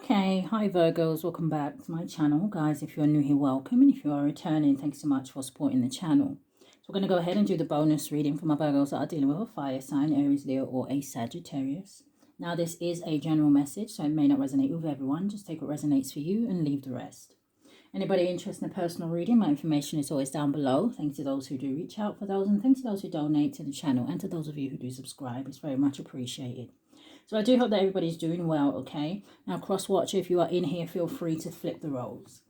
Okay, hi Virgos, welcome back to my channel. Guys, if you're new here, welcome. And if you are returning, thanks so much for supporting the channel. So we're going to go ahead and do the bonus reading for my Virgos that are dealing with a fire sign, Aries, Leo, or a Sagittarius. Now, this is a general message, so it may not resonate with everyone. Just take what resonates for you and leave the rest. Anybody interested in a personal reading, my information is always down below. Thanks to those who do reach out for those, and thanks to those who donate to the channel, and to those of you who do subscribe. It's very much appreciated. So I do hope that everybody's doing well, okay? Now, cross-watcher, if you are in here, feel free to flip the roles.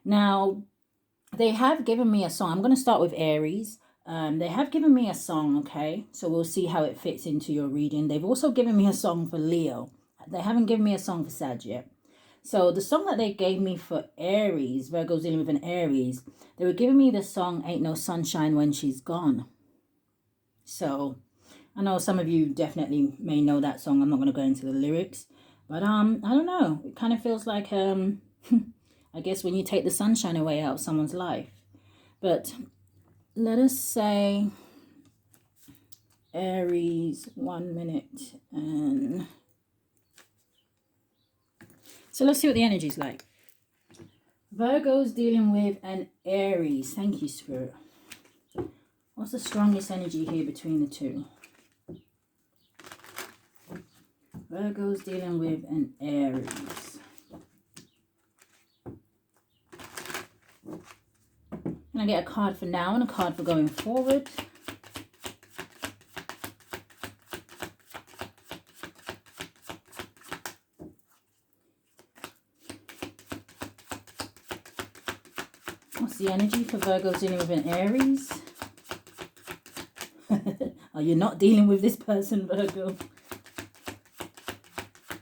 Now, they have given me a song. I'm going to start with Aries. They have given me a song, okay? So we'll see how it fits into your reading. They've also given me a song for Leo. They haven't given me a song for Sag yet. So the song that they gave me for Aries, Virgo's dealing with an Aries, they were giving me the song Ain't No Sunshine When She's Gone. So I know some of you definitely may know that song. I'm not going to go into the lyrics, but I don't know. It kind of feels like I guess when you take the sunshine away out of someone's life. But let us say Aries, 1 minute, and so let's see what the energy's like. Virgo's dealing with an Aries. Thank you, Spirit. What's the strongest energy here between the two? Virgo's dealing with an Aries. Can I get a card for now and a card for going forward? What's the energy for Virgo's dealing with an Aries? Oh, you're not dealing with this person, Virgo.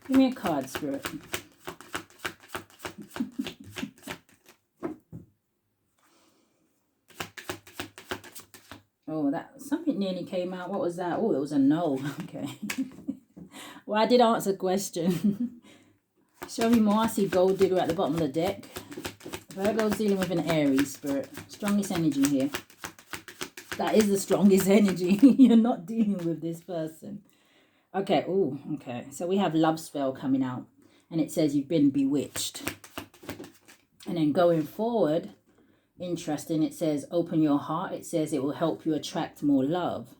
Give me a card, Spirit. Oh, that something nearly came out. What was that? Oh, it was a no. Okay. Well, I did answer the question. Show me more. I see Gold Digger at the bottom of the deck. Virgo's dealing with an Aries, Spirit. Strongest energy here. That is the strongest energy. You're not dealing with this person. Okay. Oh, okay. So we have love spell coming out. And it says you've been bewitched. And then going forward, interesting, it says open your heart. It says it will help you attract more love.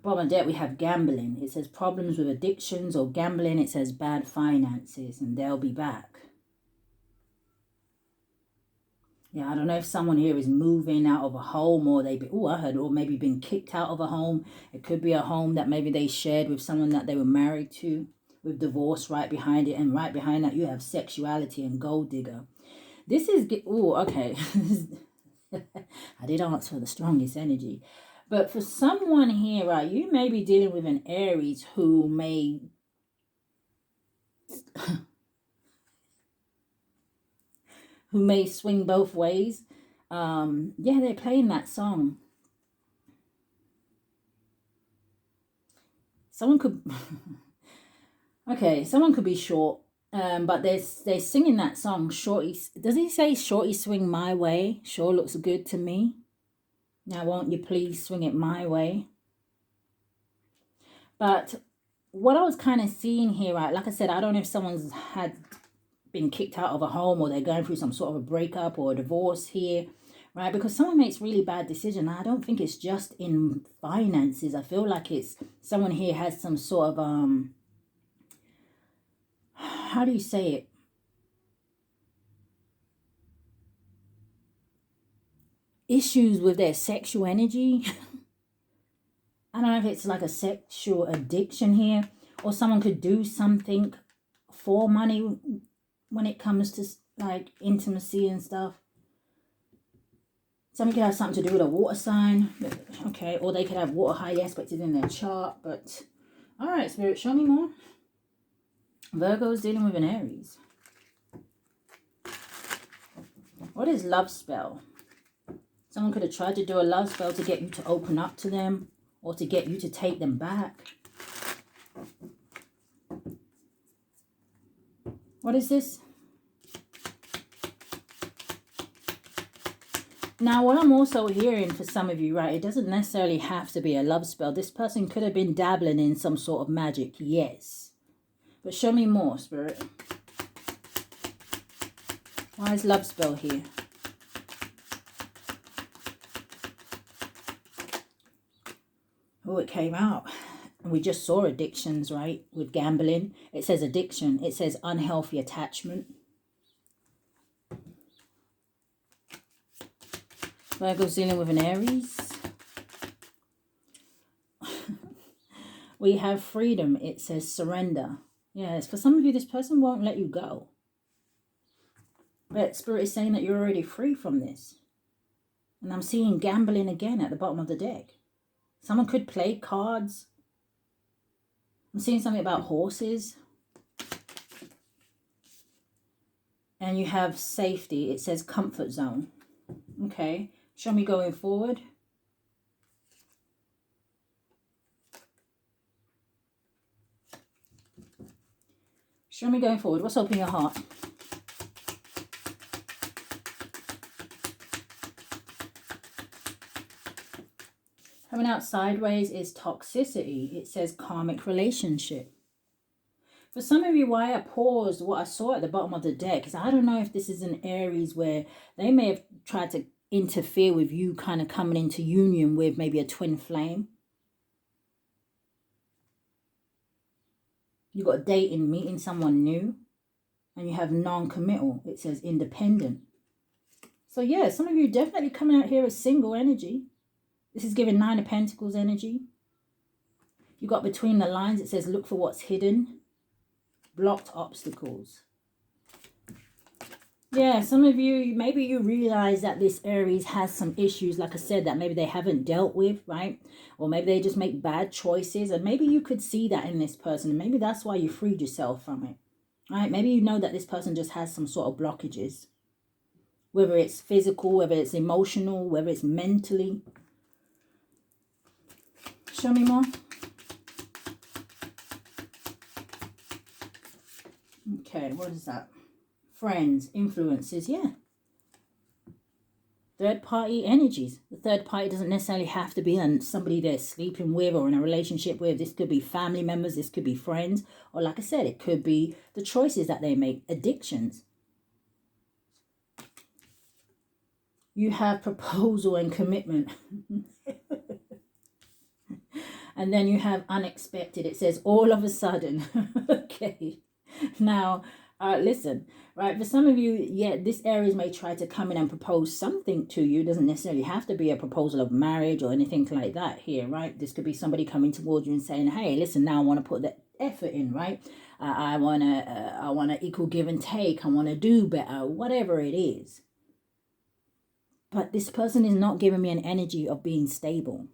Bottom of the deck, we have gambling. It says problems with addictions or gambling. It says bad finances, and they'll be back. Yeah, I don't know if someone here is moving out of a home, or they be, oh, I heard, or maybe been kicked out of a home. It could be a home that maybe they shared with someone that they were married to, with divorce right behind it, and right behind that you have sexuality and gold digger. This is, oh, okay. I did answer the strongest energy. But for someone here, right, you may be dealing with an Aries who may swing both ways. Yeah, they're playing that song. Someone could okay, someone could be short, but they're singing that song. Shorty, does he say shorty swing my way? Sure looks good to me. Now won't you please swing it my way? But what I was kind of seeing here, right, like I said, I don't know if someone's been kicked out of a home, or they're going through some sort of a breakup or a divorce here, right? Because someone makes really bad decisions. I don't think it's just in finances. I feel like it's someone here has some sort of how do you say it? Issues with their sexual energy. I don't know if it's like a sexual addiction here, or someone could do something for money when it comes to like intimacy and stuff. Someone could have something to do with a water sign. Okay, or they could have water highly aspected in their chart. But all right, Spirit, show me more. Virgo's dealing with an Aries. What is love spell? Someone could have tried to do a love spell to get you to open up to them, or to get you to take them back. What is this? Now, what I'm also hearing for some of you, right, it doesn't necessarily have to be a love spell. This person could have been dabbling in some sort of magic, yes. But show me more, Spirit. Why is love spell here? Oh, it came out. And we just saw addictions, right? With gambling. It says addiction. It says unhealthy attachment. Virgo's dealing with an Aries. We have freedom. It says surrender. Yes, for some of you, this person won't let you go. But Spirit is saying that you're already free from this. And I'm seeing gambling again at the bottom of the deck. Someone could play cards. I'm seeing something about horses. And you have safety. It says comfort zone. Okay. Show me going forward. Show me going forward. What's up in your heart? Coming out sideways is toxicity. It says karmic relationship. For some of you, why I paused what I saw at the bottom of the deck is I don't know if this is an Aries where they may have tried to interfere with you kind of coming into union with maybe a twin flame. You got dating, meeting someone new, and you have non-committal. It says independent. So yeah, some of you definitely coming out here as single energy. This is giving 9 of Pentacles energy. You got between the lines. It says look for what's hidden. Blocked obstacles. Yeah, some of you, maybe you realize that this Aries has some issues, like I said, that maybe they haven't dealt with, right? Or maybe they just make bad choices. And maybe you could see that in this person. And maybe that's why you freed yourself from it, right? Maybe you know that this person just has some sort of blockages. Whether it's physical, whether it's emotional, whether it's mentally. Show me more. Okay, what is that? Friends, influences, yeah. Third party energies. The third party doesn't necessarily have to be somebody they're sleeping with or in a relationship with. This could be family members, this could be friends, or like I said, it could be the choices that they make, addictions. You have proposal and commitment. And then you have unexpected. It says all of a sudden. Okay. Now, listen, right, for some of you, yeah, this Aries may try to come in and propose something to you. It doesn't necessarily have to be a proposal of marriage or anything like that here, right? This could be somebody coming towards you and saying, hey, listen, now I want to put the effort in, right? I want to equal give and take. I want to do better, whatever it is. But this person is not giving me an energy of being stable.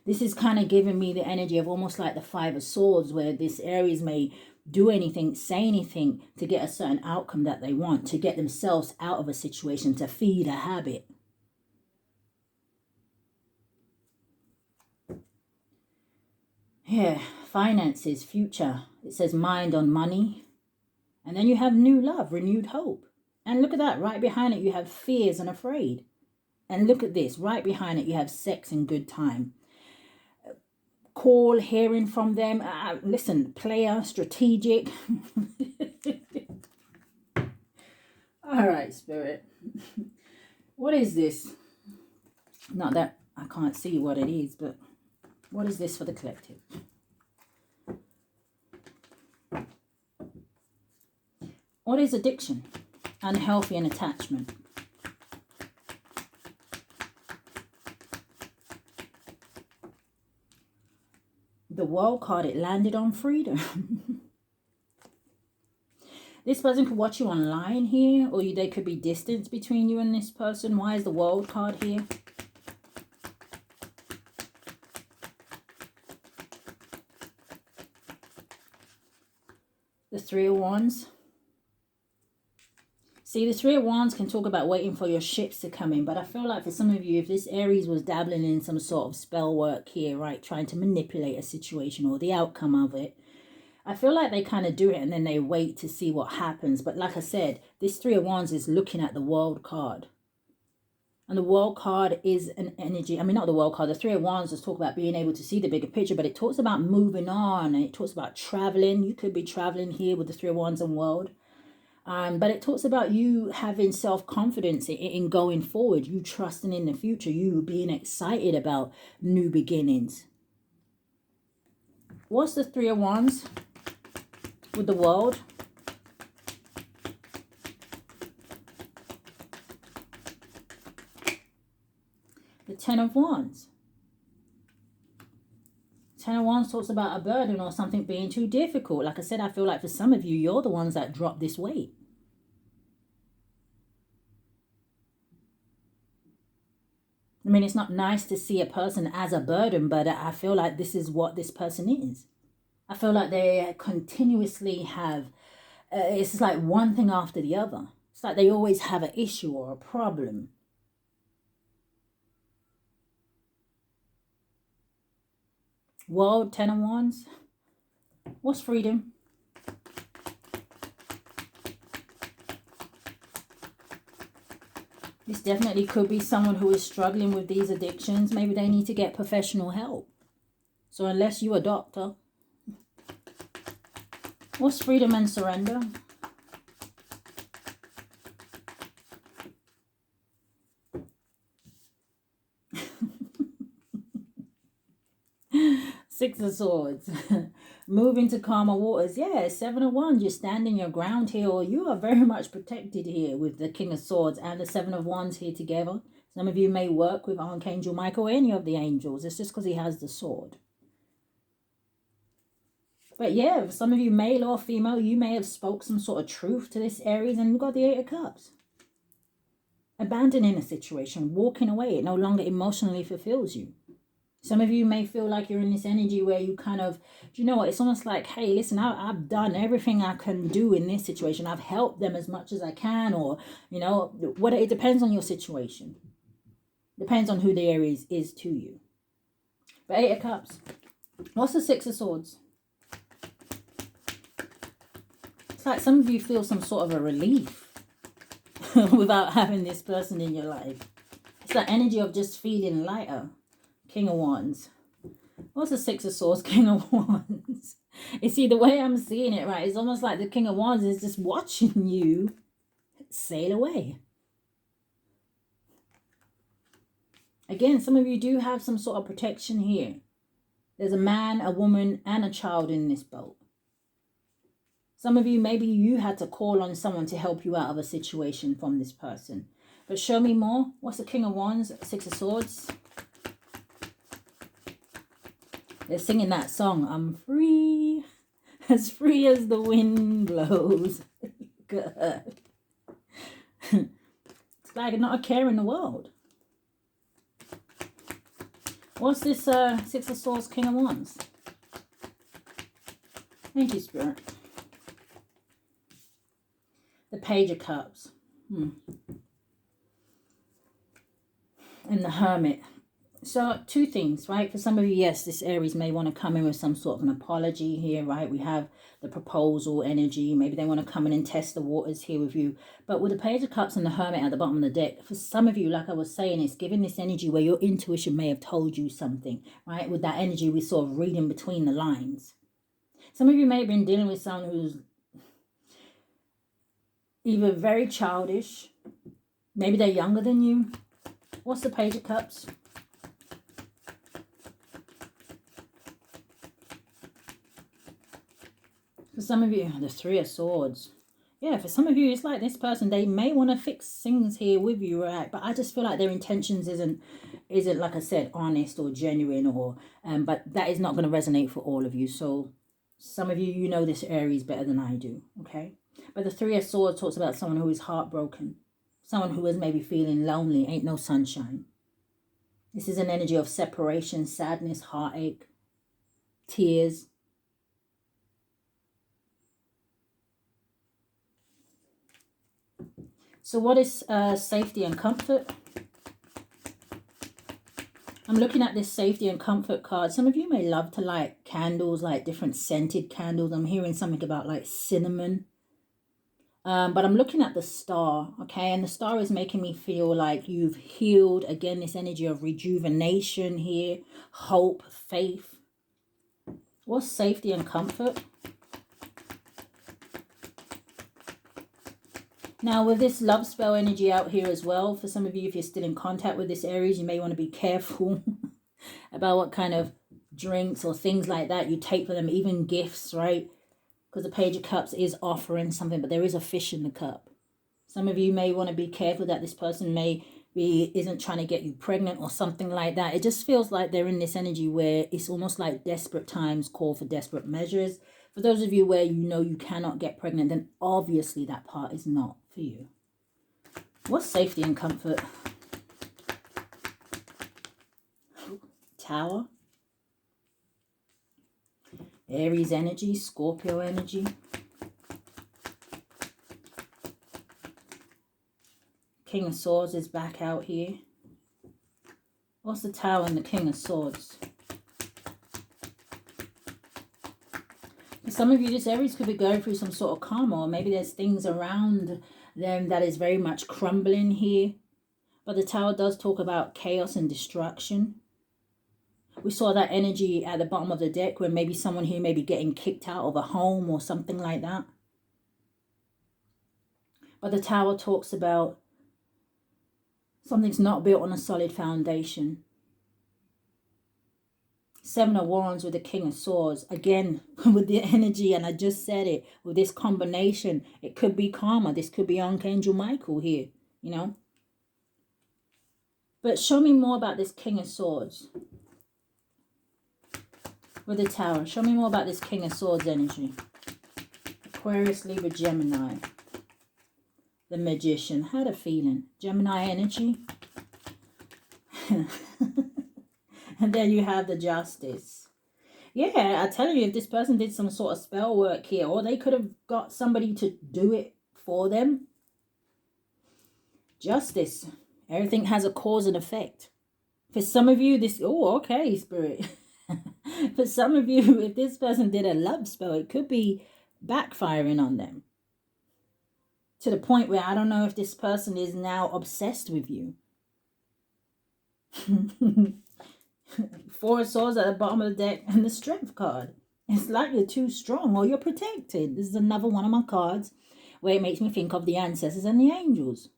This is kind of giving me the energy of almost like the 5 of Swords, where this Aries may do anything, say anything to get a certain outcome that they want, to get themselves out of a situation, to feed a habit. Yeah, finances, future. It says mind on money. And then you have new love, renewed hope. And look at that, right behind it you have fears and afraid. And look at this, right behind it you have sex and good time. Call, hearing from them. Listen, player, strategic. All right, Spirit. What is this? Not that I can't see what it is, but what is this for the collective? What is addiction? Unhealthy and attachment. The World card, it landed on freedom. This person could watch you online here, or there could be distance between you and this person. Why is the World card here? The 3 of Wands. See, the 3 of Wands can talk about waiting for your ships to come in. But I feel like for some of you, if this Aries was dabbling in some sort of spell work here, right, trying to manipulate a situation or the outcome of it, I feel like they kind of do it and then they wait to see what happens. But like I said, this 3 of Wands is looking at the World card. And the World card is an energy. I mean, not the World card. The Three of Wands just talk about being able to see the bigger picture, but it talks about moving on, and it talks about traveling. You could be traveling here with the Three of Wands and World. But it talks about you having self-confidence in going forward, you trusting in the future, you being excited about new beginnings. What's the Three of Wands with the World? The Ten of Wands. Ten of Wands talks about a burden or something being too difficult. Like I said, I feel like for some of you, you're the ones that drop this weight. I mean, it's not nice to see a person as a burden, but I feel like this is what this person is. I feel like they continuously have, it's like one thing after the other. It's like they always have an issue or a problem. World, Ten of Wands. What's freedom? This definitely could be someone who is struggling with these addictions. Maybe they need to get professional help. So unless you're a doctor. What's freedom and surrender? Six of Swords. Move into calmer waters. Yeah, Seven of Wands. You're standing your ground here, or you are very much protected here with the King of Swords and the Seven of Wands here together. Some of you may work with Archangel Michael or any of the angels. It's just because he has the sword. But yeah, for some of you, male or female, you may have spoke some sort of truth to this Aries, and you've got the Eight of Cups. Abandoning a situation, walking away. It no longer emotionally fulfills you. Some of you may feel like you're in this energy where you kind of, do you know what? It's almost like, hey, listen, I've done everything I can do in this situation. I've helped them as much as I can, or, you know, what, it depends on your situation. Depends on who the Aries is to you. But Eight of Cups. What's the Six of Swords? It's like some of you feel some sort of a relief without having this person in your life. It's that energy of just feeling lighter. King of Wands. What's the Six of Swords? King of Wands. You see, the way I'm seeing it, right, it's almost like the King of Wands is just watching you sail away. Again, some of you do have some sort of protection here. There's a man, a woman, and a child in this boat. Some of you, maybe you had to call on someone to help you out of a situation from this person. But show me more. What's the King of Wands? Six of Swords. They're singing that song, I'm free as the wind blows. Good. It's like not a care in the world. What's this Six of Swords, King of Wands? Thank you, Spirit. The Page of Cups. And the Hermit. So two things, right? For some of you, yes, this Aries may want to come in with some sort of an apology here, right? We have the proposal energy. Maybe they want to come in and test the waters here with you. But with the Page of Cups and the Hermit at the bottom of the deck, for some of you, like I was saying, it's giving this energy where your intuition may have told you something, right? With that energy, we sort of reading between the lines. Some of you may have been dealing with someone who's either very childish, maybe they're younger than you. What's the Page of Cups? For some of you, the Three of Swords. Yeah, for some of you, it's like this person, they may want to fix things here with you, right? But I just feel like their intentions isn't like I said, honest or genuine, or but that is not going to resonate for all of you. So some of you, you know this Aries better than I do, okay? But the Three of Swords talks about someone who is heartbroken, someone who is maybe feeling lonely, ain't no sunshine. This is an energy of separation, sadness, heartache, tears. So what is safety and comfort? I'm looking at this safety and comfort card. Some of you may love to light candles, like different scented candles. I'm hearing something about like cinnamon. But I'm looking at the star, okay? And the star is making me feel like you've healed. Again, this energy of rejuvenation here, hope, faith. What's safety and comfort? Now, with this love spell energy out here as well, for some of you, if you're still in contact with this Aries, you may want to be careful about what kind of drinks or things like that you take for them, even gifts, right? Because the Page of Cups is offering something, but there is a fish in the cup. Some of you may want to be careful that this person isn't trying to get you pregnant or something like that. It just feels like they're in this energy where it's almost like desperate times call for desperate measures. For those of you where you know you cannot get pregnant, then obviously that part is not for you. What's safety and comfort? Tower. Aries energy, Scorpio energy. King of Swords is back out here. What's the Tower and the King of Swords? For some of you, this Aries could be going through some sort of karma, or maybe there's things around them that is very much crumbling here. But the Tower does talk about chaos and destruction. We saw that energy at the bottom of the deck where maybe someone here may be getting kicked out of a home or something like that. But the Tower talks about something's not built on a solid foundation. Seven of Wands with the King of Swords. Again, with the energy, and I just said it, with this combination, it could be karma. This could be Archangel Michael here, you know. But show me more about this King of Swords. With the Tower. Show me more about this King of Swords energy. Aquarius, Libra, Gemini. The Magician. Had a feeling. Gemini energy. And then you have the Justice. Yeah, I tell you, if this person did some sort of spell work here, or they could have got somebody to do it for them. Justice. Everything has a cause and effect. For some of you, this... Oh, okay, Spirit. For some of you, if this person did a love spell, it could be backfiring on them. To the point where I don't know if this person is now obsessed with you. Four of Swords at the bottom of the deck and the Strength card. It's like you're too strong or you're protected. This is another one of my cards where it makes me think of the ancestors and the angels.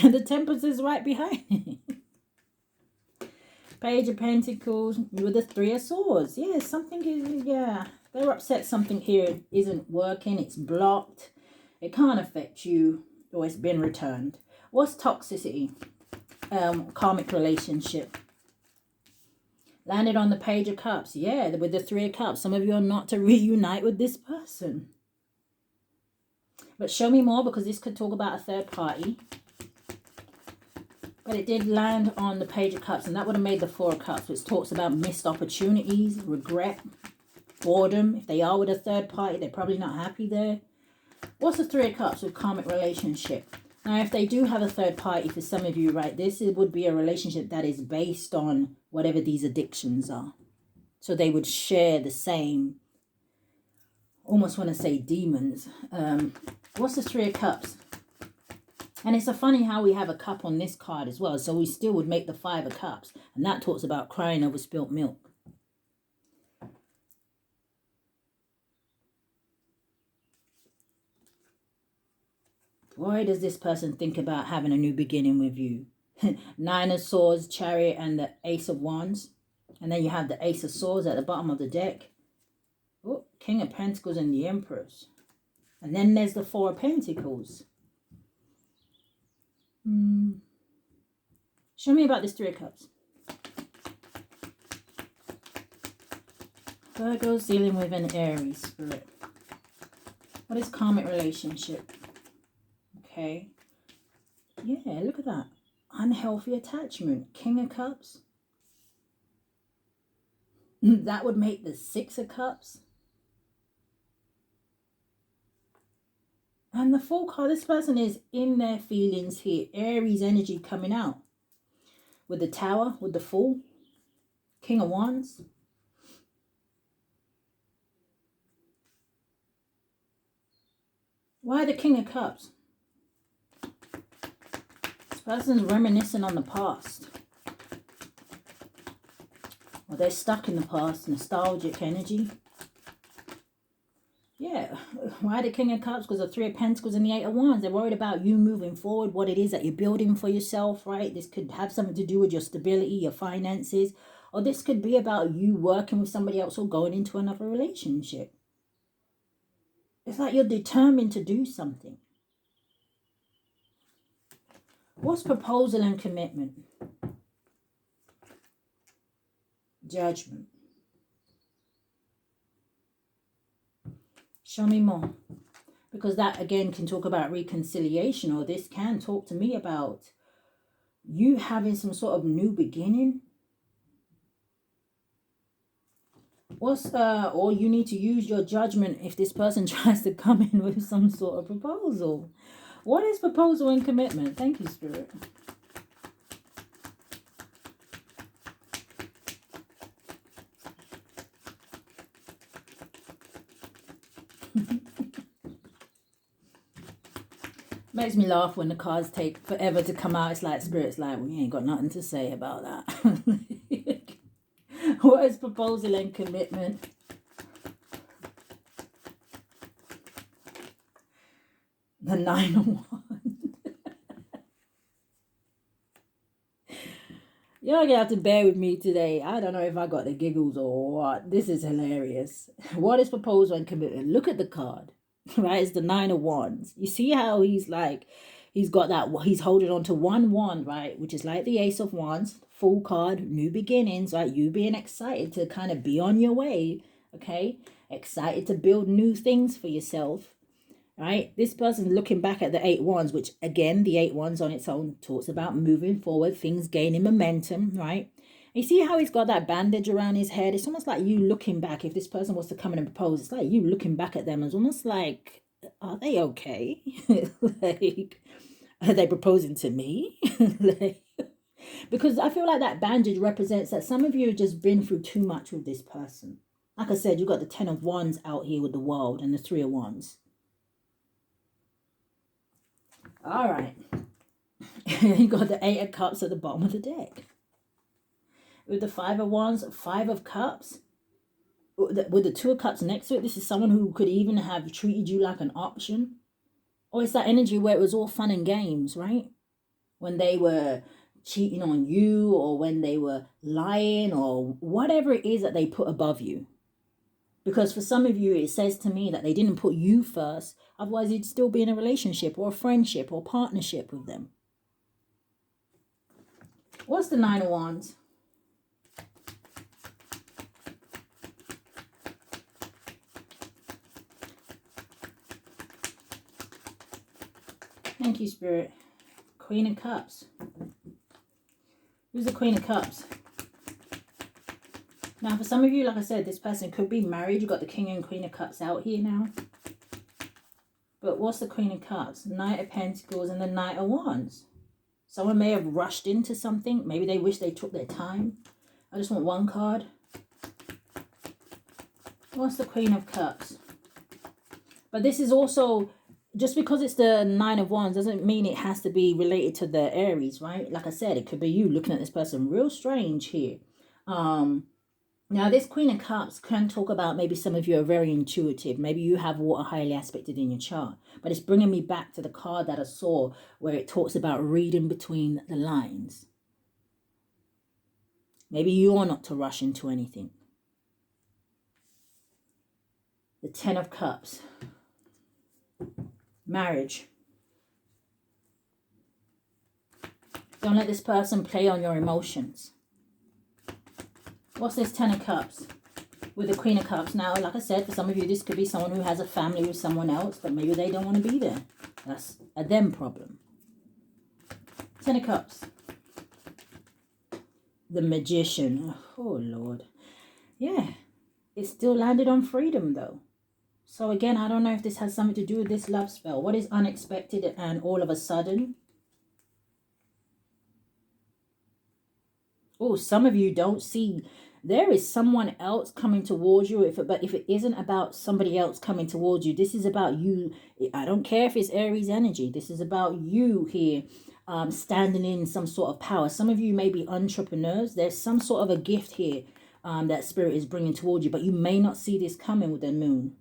And the Temperance is right behind it. Page of Pentacles with the Three of Swords. Yeah, something is, yeah. They're upset something here isn't working. It's blocked. It can't affect you or it's been returned. What's toxicity? Karmic relationship. Landed on the Page of Cups. Yeah, with the Three of Cups. Some of you are not to reunite with this person. But show me more, because this could talk about a third party. But it did land on the Page of Cups, and that would have made the Four of Cups, which talks about missed opportunities, regret, boredom. If they are with a third party, they're probably not happy there. What's the Three of Cups with karmic relationship? Now, if they do have a third party, for some of you, right, this would be a relationship that is based on whatever these addictions are. So they would share the same, almost want to say demons. What's the Three of Cups? And it's a funny how we have a cup on this card as well. So we still would make the Five of Cups. And that talks about crying over spilt milk. Why does this person think about having a new beginning with you? Nine of Swords, Chariot, and the Ace of Wands. And then you have the Ace of Swords at the bottom of the deck. Oh, King of Pentacles and the Empress. And then there's the Four of Pentacles. Show me about this Three of Cups. Virgo's dealing with an Aries spirit. What is karmic relationship? Okay. Yeah, look at that. Unhealthy attachment. King of Cups. That would make the Six of Cups. And the Fool card, this person is in their feelings here. Aries energy coming out. With the Tower, with the Fool. King of Wands. Why the King of Cups? This person's reminiscing on the past. Or they're stuck in the past, nostalgic energy. Yeah, why the King of Cups? Because the Three of Pentacles and the Eight of Wands. They're worried about you moving forward, what it is that you're building for yourself, right? This could have something to do with your stability, your finances. Or this could be about you working with somebody else or going into another relationship. It's like you're determined to do something. What's proposal and commitment? Judgment. Show me more. Because that, again, can talk about reconciliation, or this can talk to me about you having some sort of new beginning. Or you need to use your judgment if this person tries to come in with some sort of proposal. What is proposal and commitment? Thank you, Spirit. Makes me laugh when the cards take forever to come out. It's like Spirit's like, we ain't got nothing to say about that. What is proposal and commitment? The Nine of Wands. You're gonna have to bear with me today. I don't know if I got the giggles or what. This is hilarious. What is proposal and commitment? Look at the card. Right, it's the Nine of Wands. You see how he's like, he's got that, he's holding on to one wand, right, which is like the Ace of Wands, full card, new beginnings, right? You being excited to kind of be on your way, okay? Excited to build new things for yourself, right? This person's looking back at the Eight Wands, which again, the Eight Wands on its own talks about moving forward, things gaining momentum, right? You see how he's got that bandage around his head? It's almost like you looking back. If this person was to come in and propose, it's like you looking back at them. It's almost like, are they okay? Like, are they proposing to me? Like, because I feel like that bandage represents that some of you have just been through too much with this person. Like I said, you've got the Ten of Wands out here with the World and the Three of Wands. All right. You got the Eight of Cups at the bottom of the deck. With the Five of Wands, Five of Cups, with the Two of Cups next to it, this is someone who could even have treated you like an option. Or it's that energy where it was all fun and games, right? When they were cheating on you, or when they were lying, or whatever it is that they put above you. Because for some of you, it says to me that they didn't put you first. Otherwise, you'd still be in a relationship or a friendship or partnership with them. What's the Nine of Wands? Thank you, Spirit. Queen of Cups. Who's the Queen of Cups? Now, for some of you, like I said, this person could be married. You've got the King and Queen of Cups out here now. But what's the Queen of Cups? Knight of Pentacles and the Knight of Wands. Someone may have rushed into something. Maybe they wish they took their time. I just want one card. What's the Queen of Cups? But this is also, just because it's the Nine of Wands doesn't mean it has to be related to the Aries, right? Like I said, it could be you looking at this person real strange here. Now, this Queen of Cups can talk about maybe some of you are very intuitive. Maybe you have water highly aspected in your chart. But it's bringing me back to the card that I saw where it talks about reading between the lines. Maybe you are not to rush into anything. The Ten of Cups. Marriage. Don't let this person play on your emotions. What's this Ten of Cups with the Queen of Cups? Now, like I said, for some of you, this could be someone who has a family with someone else, but maybe they don't want to be there. That's a them problem. Ten of Cups. The Magician. Oh, Lord. Yeah. It still landed on freedom, though. So, again, I don't know if this has something to do with this love spell. What is unexpected and all of a sudden? Oh, some of you don't see There is someone else coming towards you. But if it isn't about somebody else coming towards you, this is about you. I don't care if it's Aries energy. This is about you here, standing in some sort of power. Some of you may be entrepreneurs. There's some sort of a gift here that spirit is bringing towards you, but you may not see this coming with the moon.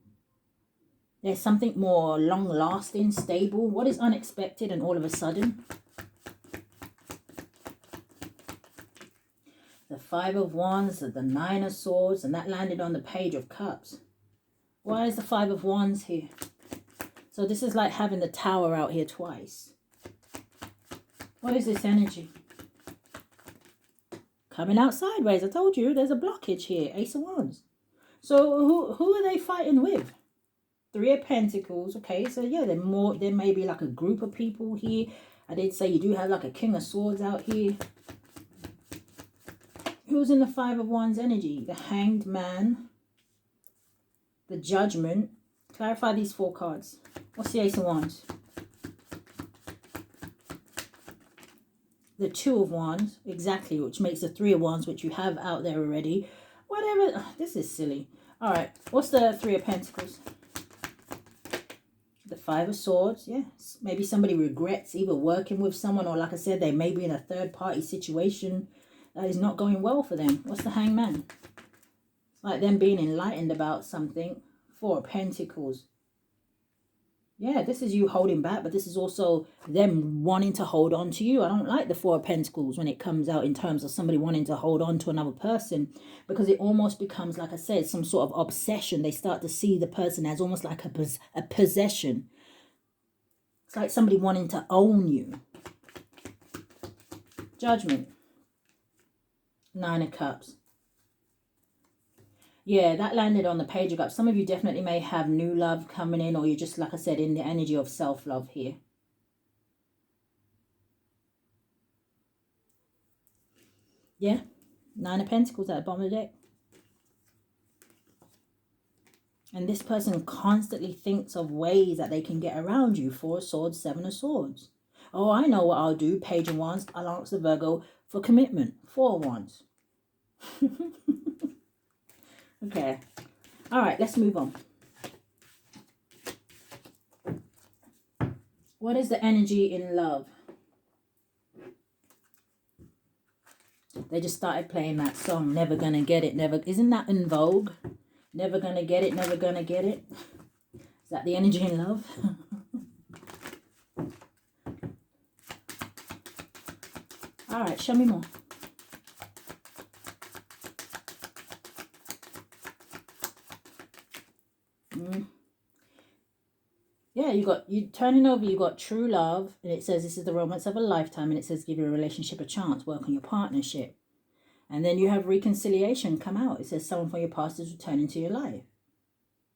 There's something more long-lasting, stable. What is unexpected and all of a sudden? The Five of Wands, the Nine of Swords, and that landed on the Page of Cups. Why is the Five of Wands here? So this is like having the Tower out here twice. What is this energy? Coming out sideways. I told you there's a blockage here. Ace of Wands. So who are they fighting with? Three of Pentacles. Okay, so yeah, there may be like a group of people here. I did say you do have like a King of Swords out here. Who's in the Five of Wands energy? The Hanged Man, the Judgment. Clarify these 4 cards. What's the Ace of Wands? The Two of Wands, exactly, which makes the Three of Wands, which you have out there already. Whatever. This is silly. All right, what's the Three of Pentacles? The Five of Swords, yes. Maybe somebody regrets either working with someone or, like I said, they may be in a third-party situation that is not going well for them. What's the Hangman? It's like them being enlightened about something. Four of Pentacles. Yeah, this is you holding back, but this is also them wanting to hold on to you. I don't like the Four of Pentacles when it comes out in terms of somebody wanting to hold on to another person, because it almost becomes, like I said, some sort of obsession. They start to see the person as almost like a possession. It's like somebody wanting to own you. Judgment. Nine of Cups. Yeah, that landed on the Page of Cups. Some of you definitely may have new love coming in, or you're just, like I said, in the energy of self-love here. Yeah, Nine of Pentacles at the bottom of the deck. And this person constantly thinks of ways that they can get around you. Four of Swords, Seven of Swords. Oh, I know what I'll do. Page of Wands. I'll ask the Virgo for commitment. Four of Wands. Okay. All right, let's move on. What is the energy in love? They just started playing that song, Never Gonna Get It. Never. Isn't that in vogue? Never gonna get it, never gonna get it. Is that the energy in love? All right, show me more. Yeah, you turning over, you got true love, and it says this is the romance of a lifetime, and it says give your relationship a chance, work on your partnership. And then you have reconciliation come out. It says someone from your past is returning to your life.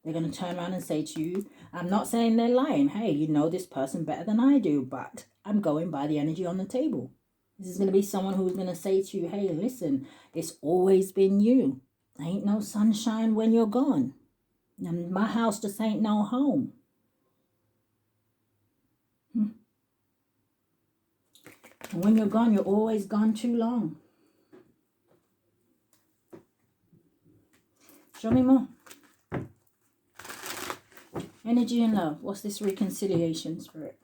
They're going to turn around and say to you, I'm not saying they're lying. Hey, you know this person better than I do, but I'm going by the energy on the table. This is going to be someone who's going to say to you, hey, listen, it's always been you. Ain't no sunshine when you're gone. And my house just ain't no home. And when you're gone, you're always gone too long. Show me more. Energy and love. What's this reconciliation, Spirit?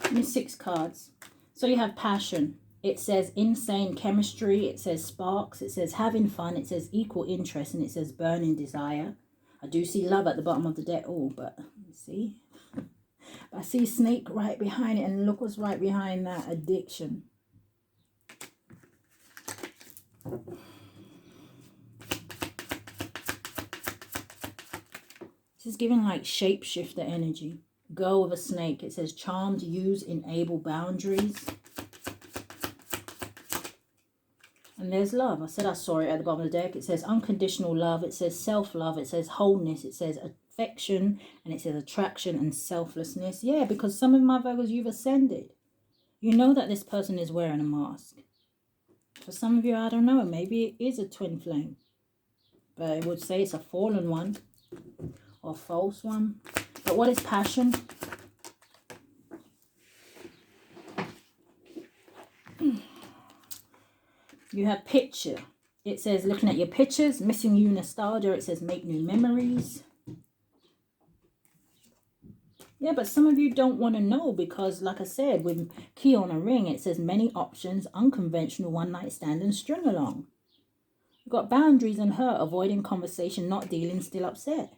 Give me 6 cards. So you have passion. It says insane chemistry. It says sparks. It says having fun. It says equal interest. And it says burning desire. I do see love at the bottom of the deck. Oh, but see? I see snake right behind it. And look what's right behind that. Addiction. This is giving like shapeshifter energy. Girl with a snake. It says charmed, use, enable boundaries. And there's love. I said I saw it at the bottom of the deck. It says unconditional love. It says self-love. It says wholeness. It says affection. And it says attraction and selflessness. Yeah, because some of my Virgos, you've ascended. You know that this person is wearing a mask. For some of you, I don't know. Maybe it is a twin flame. But I would say it's a fallen one. or false one. But what is passion? You have picture. It says looking at your pictures, missing you, nostalgia. It says make new memories. Yeah, but some of you don't want to know because, like I said, with key on a ring, it says many options, unconventional, one night stand and string along. You've got boundaries and hurt, avoiding conversation, not dealing, still upset.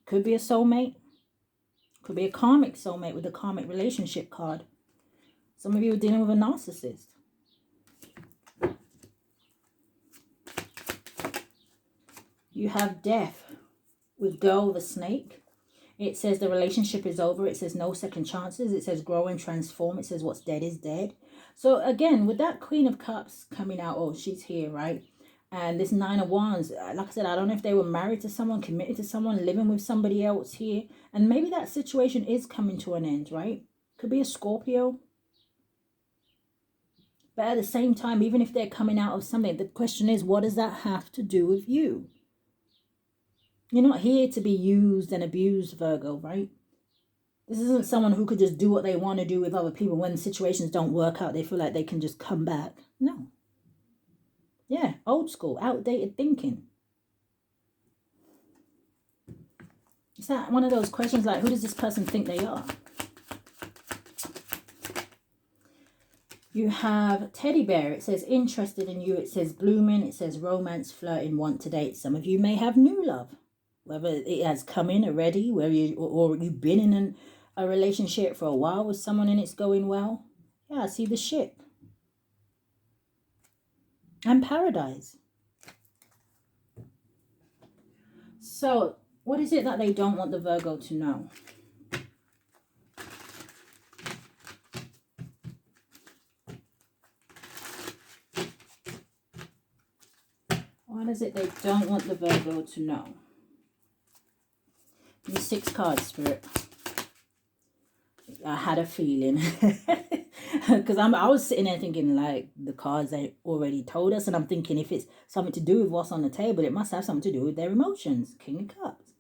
Could be a soulmate. Could be a karmic soulmate with a karmic relationship card. Some of you are dealing with a narcissist. You have death with girl the snake. It says the relationship is over. It says no second chances. It says grow and transform. It says what's dead is dead. So again, with that Queen of Cups coming out, oh, she's here, right? And this Nine of Wands, like I said, I don't know if they were married to someone, committed to someone, living with somebody else here. And maybe that situation is coming to an end, right? Could be a Scorpio. But at the same time, even if they're coming out of something, the question is, what does that have to do with you? You're not here to be used and abused, Virgo, right? This isn't someone who could just do what they want to do with other people. When situations don't work out, they feel like they can just come back. No. Yeah, old school, outdated thinking. Is that one of those questions like, who does this person think they are? You have teddy bear. It says interested in you. It says blooming. It says romance, flirting, want to date. Some of you may have new love. Whether it has come in already, where you or you've been in a relationship for a while with someone and it's going well. Yeah, I see the ship. And paradise. So, what is it that they don't want the Virgo to know? What is it they don't want the Virgo to know? The 6 cards, Spirit. I had a feeling. Because I was sitting there thinking, like, the cards they already told us. And I'm thinking, if it's something to do with what's on the table, it must have something to do with their emotions. King of Cups.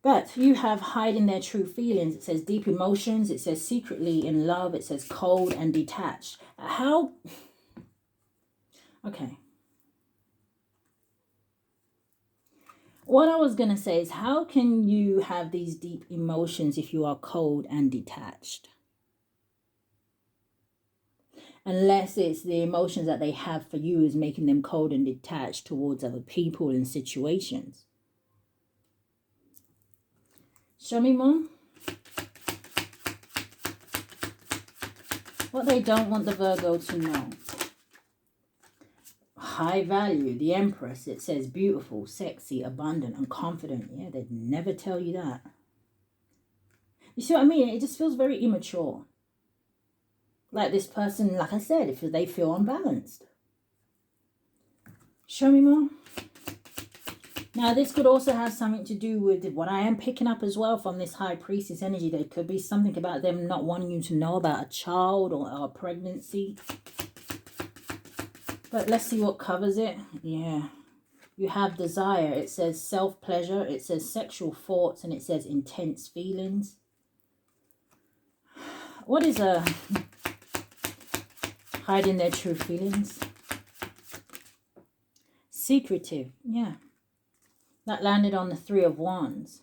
But you have hiding their true feelings. It says deep emotions. It says secretly in love. It says cold and detached. How... Okay. What I was going to say is, how can you have these deep emotions if you are cold and detached? Unless it's the emotions that they have for you is making them cold and detached towards other people and situations. Show me more. What they don't want the Virgo to know. High value, the Empress. It says beautiful, sexy, abundant, and confident. Yeah, they'd never tell you that. You see what I mean? It just feels very immature. Like this person, like I said, if they feel unbalanced. Show me more. Now, this could also have something to do with what I am picking up as well from this High Priestess energy. There could be something about them not wanting you to know about a child or a pregnancy. But let's see what covers it. Yeah. You have desire. It says self-pleasure. It says sexual thoughts. And it says intense feelings. What is hiding their true feelings? Secretive. Yeah. That landed on the 3 of Wands.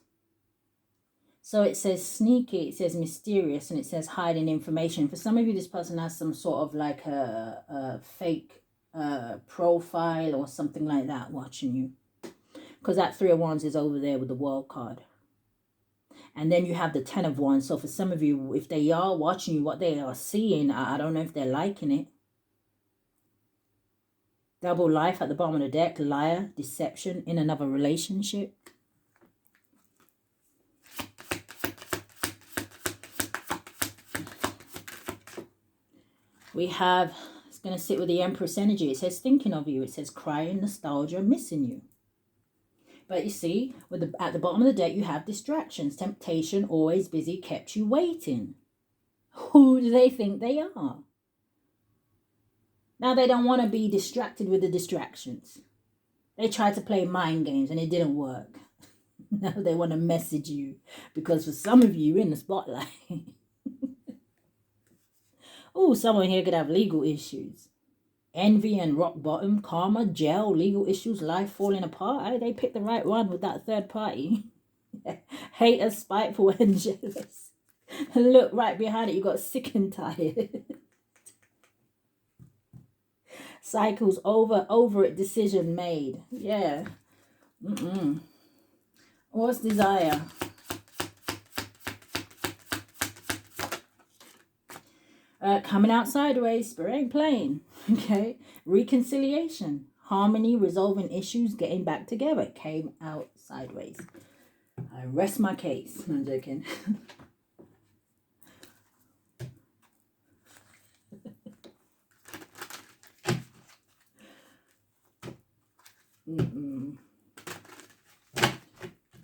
So it says sneaky, it says mysterious, and it says hiding information. For some of you, this person has some sort of like a fake profile or something like that watching you. Because that 3 of Wands is over there with the World card. And then you have the 10 of Wands. So for some of you, if they are watching you, what they are seeing, I don't know if they're liking it. Double life at the bottom of the deck. Liar, deception in another relationship. We have, it's going to sit with the Empress energy. It says thinking of you. It says crying, nostalgia, missing you. But you see, with at the bottom of the deck, you have distractions. Temptation, always busy, kept you waiting. Who do they think they are? Now, they don't want to be distracted with the distractions. They tried to play mind games and it didn't work. Now they want to message you because for some of you in the spotlight. Oh, someone here could have legal issues. Envy and rock bottom, karma, jail, legal issues, life falling apart. Hey, they picked the right one with that third party. Hater, spiteful, and jealous. And look right behind it, you got sick and tired. Cycles over it, decision made. Yeah. What's desire? Coming out sideways, spirit ain't playing. Okay. Reconciliation, harmony, resolving issues, getting back together. Came out sideways. I rest my case. I'm joking.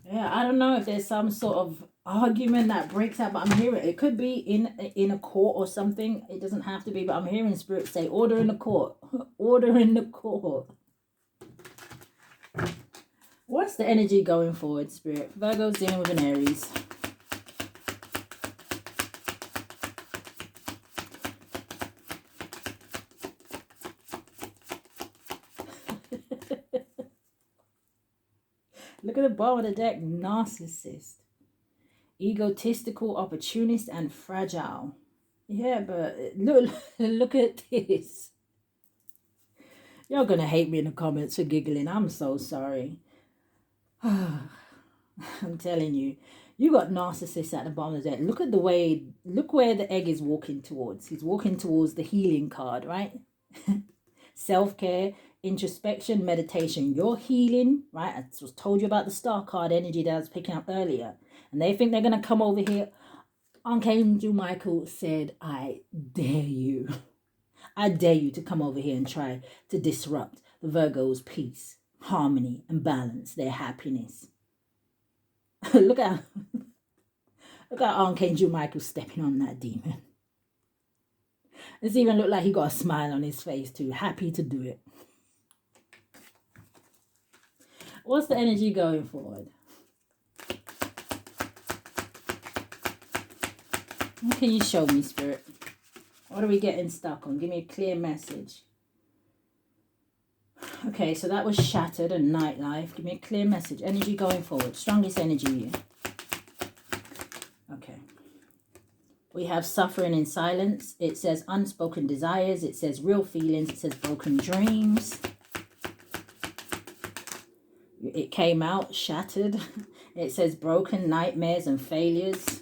Yeah, I don't know if there's some sort of argument that breaks out, but I'm hearing it could be in a court or something. It doesn't have to be, but I'm hearing spirit say order in the court. Order in the court. What's the energy going forward, spirit? Virgo's dealing with an Aries. Look at the bottom of the deck. Narcissist. Egotistical, opportunist, and fragile. Yeah, but look at this. You're going to hate me in the comments for giggling. I'm so sorry. I'm telling you. You got narcissists at the bottom of the deck. Look at the way, look where the egg is walking towards. He's walking towards the healing card, right? Self-care, introspection, meditation. You're healing, right? I was told you about the star card energy that I was picking up earlier. And they think they're going to come over here. Archangel Michael said, I dare you. I dare you to come over here and try to disrupt the Virgo's peace, harmony, and balance, their happiness. Look at Archangel Michael stepping on that demon. It's even looked like he got a smile on his face too. Happy to do it. What's the energy going forward? What can you show me, Spirit? What are we getting stuck on? Give me a clear message. Okay, so that was shattered and nightlife. Give me a clear message. Energy going forward. Strongest energy here. Okay. We have suffering in silence. It says unspoken desires. It says real feelings. It says broken dreams. It came out shattered. It says broken nightmares and failures.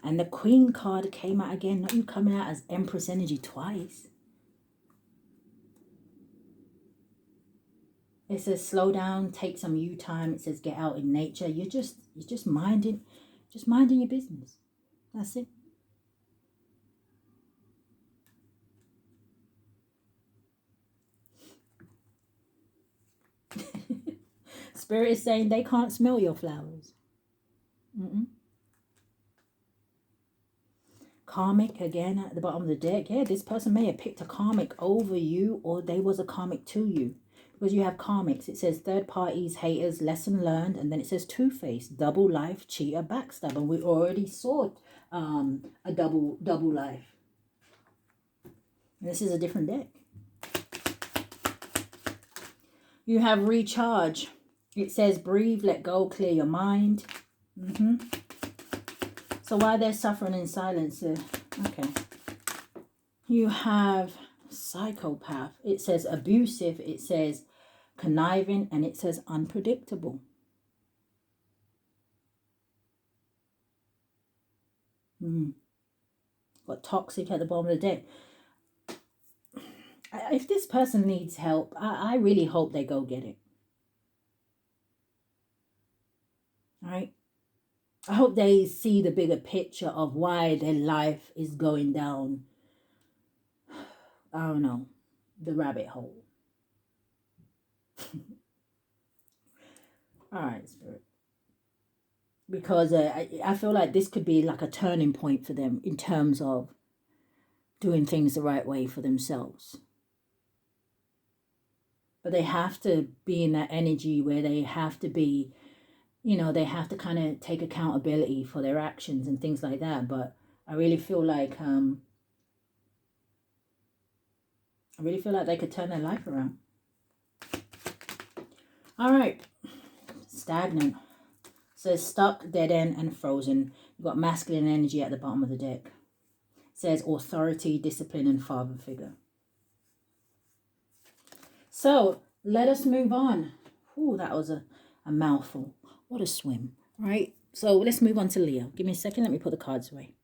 And the Queen card came out again. Not you coming out as Empress energy twice. It says slow down, take some you time. It says get out in nature. You're just minding your business. That's it. Spirit is saying they can't smell your flowers. Karmic again at the bottom of the deck. Yeah, this person may have picked a karmic over you, or they was a karmic to you. Because you have karmics. It says third parties, haters, lesson learned, and then it says two-face, double life, cheater, backstabber. We already saw a double life. And this is a different deck. You have recharge. It says breathe, let go, clear your mind. So why they're suffering in silence? Okay. You have psychopath. It says abusive. It says conniving, and it says unpredictable. Got toxic at the bottom of the deck. If this person needs help, I really hope they go get it. All right. I hope they see the bigger picture of why their life is going down, I don't know, the rabbit hole. All right, Spirit. Because I feel like this could be like a turning point for them in terms of doing things the right way for themselves. But they have to be in that energy where they have to be, you know, they have to kind of take accountability for their actions and things like that. But I really feel like they could turn their life around. All right. Stagnant. Says stuck, dead end, and frozen. You've got masculine energy at the bottom of the deck. Says authority, discipline, and father figure. So let us move on. Ooh, that was a mouthful. What a swim, right? So let's move on to Leo. Give me a second. Let me put the cards away.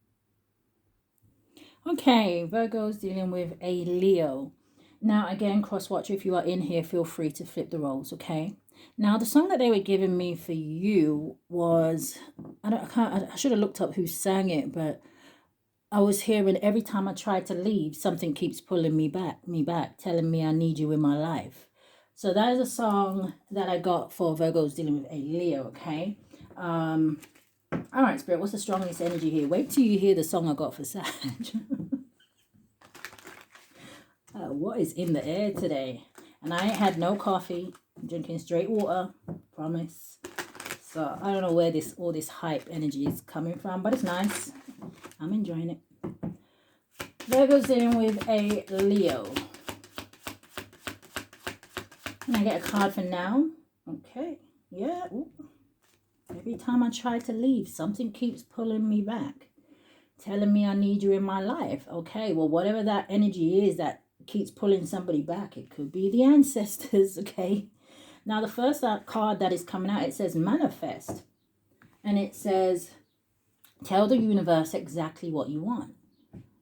Okay, Virgo's dealing with a Leo. Now, again, cross-watcher, if you are in here, feel free to flip the roles, okay? Now, the song that they were giving me for you was, I should have looked up who sang it, but I was hearing every time I try to leave, something keeps pulling me back, telling me I need you in my life. So that is a song that I got for Virgo's dealing with a Leo, okay? All right, Spirit, what's the strongest energy here? Wait till you hear the song I got for Sag. What is in the air today? And I ain't had no coffee. I'm drinking straight water, promise. So I don't know where all this hype energy is coming from, but it's nice. I'm enjoying it. Virgo's dealing with a Leo. Can I get a card for now? Okay. Yeah. Ooh. Every time I try to leave, something keeps pulling me back, telling me I need you in my life. Okay. Well, whatever that energy is that keeps pulling somebody back, it could be the ancestors. Okay. Now, the first card that is coming out, it says manifest. And it says, tell the universe exactly what you want.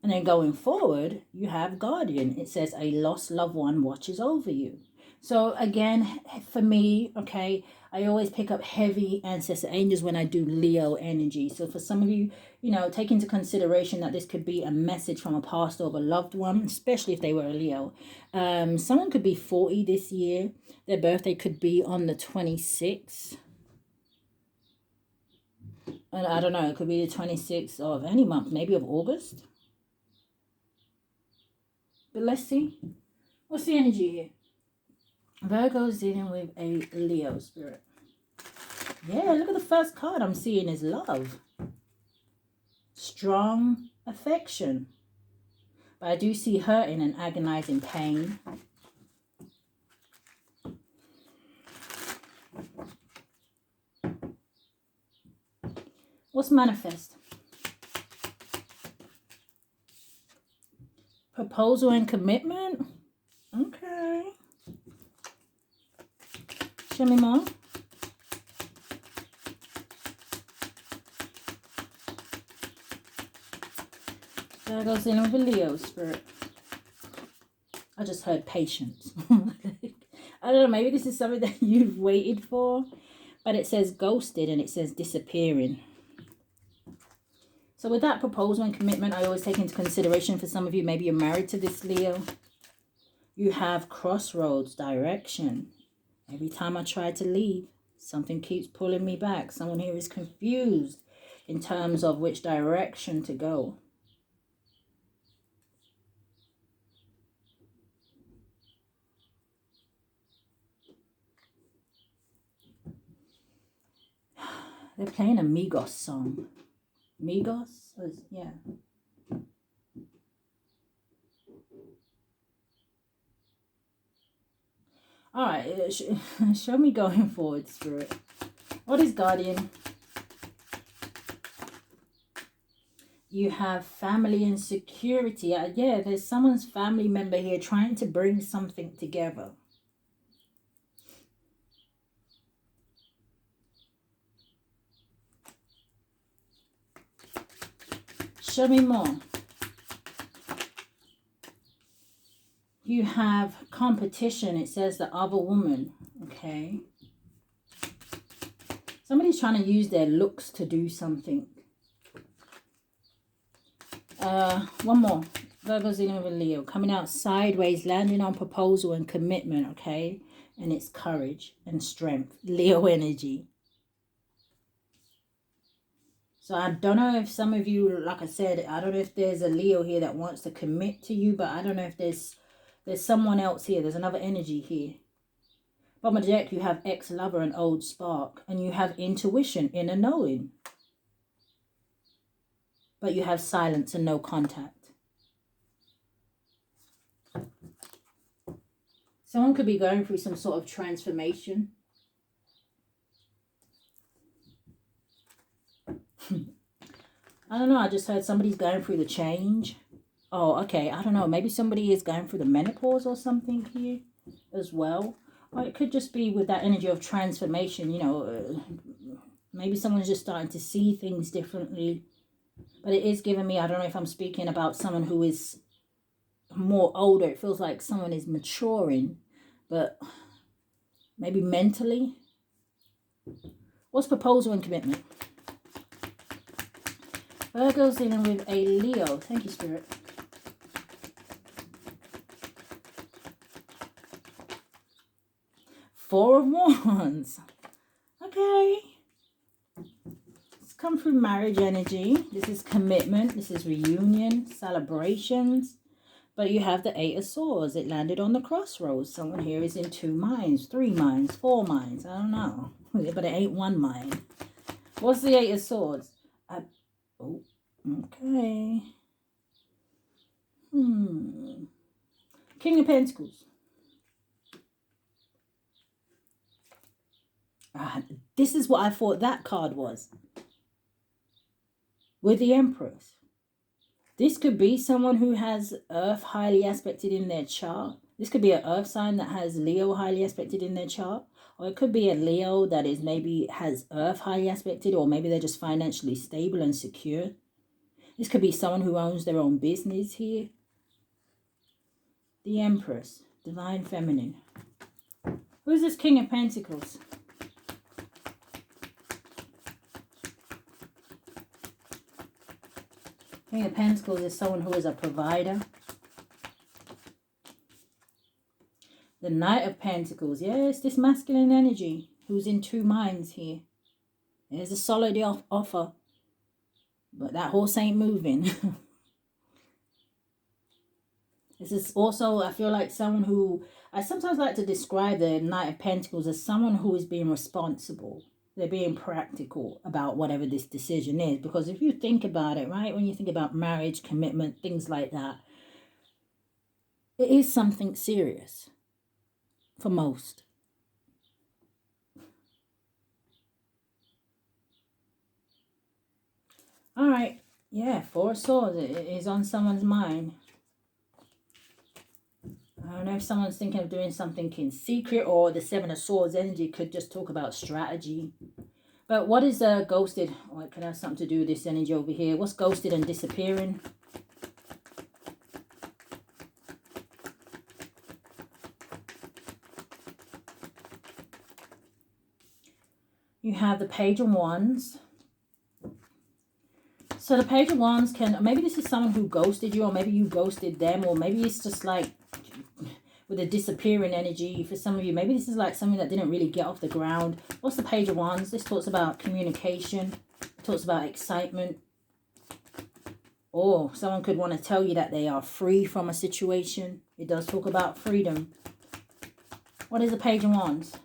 And then going forward, you have guardian. It says a lost loved one watches over you. So again, for me, okay, I always pick up heavy ancestor angels when I do Leo energy. So for some of you, you know, take into consideration that this could be a message from a past or of a loved one, especially if they were a Leo. Someone could be 40 this year. Their birthday could be on the 26th. And I don't know, it could be the 26th of any month, maybe of August. But let's see. What's the energy here? Virgo's dealing with a Leo, Spirit. Yeah, look at the first card I'm seeing is love. Strong affection. But I do see hurt in an agonizing pain. What's manifest? Proposal and commitment? Okay. Show me more. There goes in with a Leo, Spirit. I just heard patience. I don't know, maybe this is something that you've waited for. But it says ghosted and it says disappearing. So with that proposal and commitment, I always take into consideration for some of you, maybe you're married to this Leo. You have crossroads, direction. Every time I try to leave, something keeps pulling me back. Someone here is confused in terms of which direction to go. They're playing a Migos song. Migos? Yeah. All right. Show me going forward, Spirit. What is guardian? You have family and security. Yeah, there's someone's family member here trying to bring something together. Show me more. You have competition. It says the other woman. Okay. Somebody's trying to use their looks to do something. One more. Virgo's dealing with a Leo. Coming out sideways, landing on proposal and commitment, okay? And it's courage and strength. Leo energy. So I don't know if some of you, like I said, I don't know if there's a Leo here that wants to commit to you, but I don't know if there's someone else here. There's another energy here. Bottom of the deck, you have ex-lover and old spark, and you have intuition, inner knowing. But you have silence and no contact. Someone could be going through some sort of transformation. I don't know, I just heard somebody's going through the change. Oh, okay, I don't know. Maybe somebody is going through the menopause or something here as well. Or it could just be with that energy of transformation, you know. Maybe someone's just starting to see things differently. But it is giving me, I don't know if I'm speaking about someone who is more older. It feels like someone is maturing, but maybe mentally. What's proposal and commitment? Virgo's dealing with a Leo. Thank you, Spirit. Four of Wands. Okay. It's come through marriage energy. This is commitment. This is reunion, celebrations. But you have the Eight of Swords. It landed on the crossroads. Someone here is in 2 minds, 3 minds, 4 minds. I don't know. But it ain't 1 mind. What's the Eight of Swords? Oh, okay. King of Pentacles. This is what I thought that card was. With the Empress. This could be someone who has Earth highly aspected in their chart. This could be an Earth sign that has Leo highly aspected in their chart. Or it could be a Leo that is maybe has Earth highly aspected, or maybe they're just financially stable and secure. This could be someone who owns their own business here. The Empress, Divine Feminine. Who's this King of Pentacles? King of Pentacles is someone who is a provider. The Knight of Pentacles. Yes, this masculine energy who's in 2 minds here. There's a solid offer. But that horse ain't moving. This is also, I feel like someone who, I sometimes like to describe the Knight of Pentacles as someone who is being responsible. They're being practical about whatever this decision is. Because if you think about it, right, when you think about marriage, commitment, things like that, it is something serious for most. All right. Yeah, 4 of Swords. It is on someone's mind. I don't know if someone's thinking of doing something in secret, or the 7 of Swords energy could just talk about strategy. But what is ghosted? Oh, it could have something to do with this energy over here. What's ghosted and disappearing? You have the Page of Wands. So the Page of Wands can, maybe this is someone who ghosted you, or maybe you ghosted them, or maybe it's just like with a disappearing energy for some of you. Maybe this is like something that didn't really get off the ground. What's the Page of Wands? This talks about communication. It talks about excitement. Or someone could want to tell you that they are free from a situation. It does talk about freedom. What is the Page of Wands?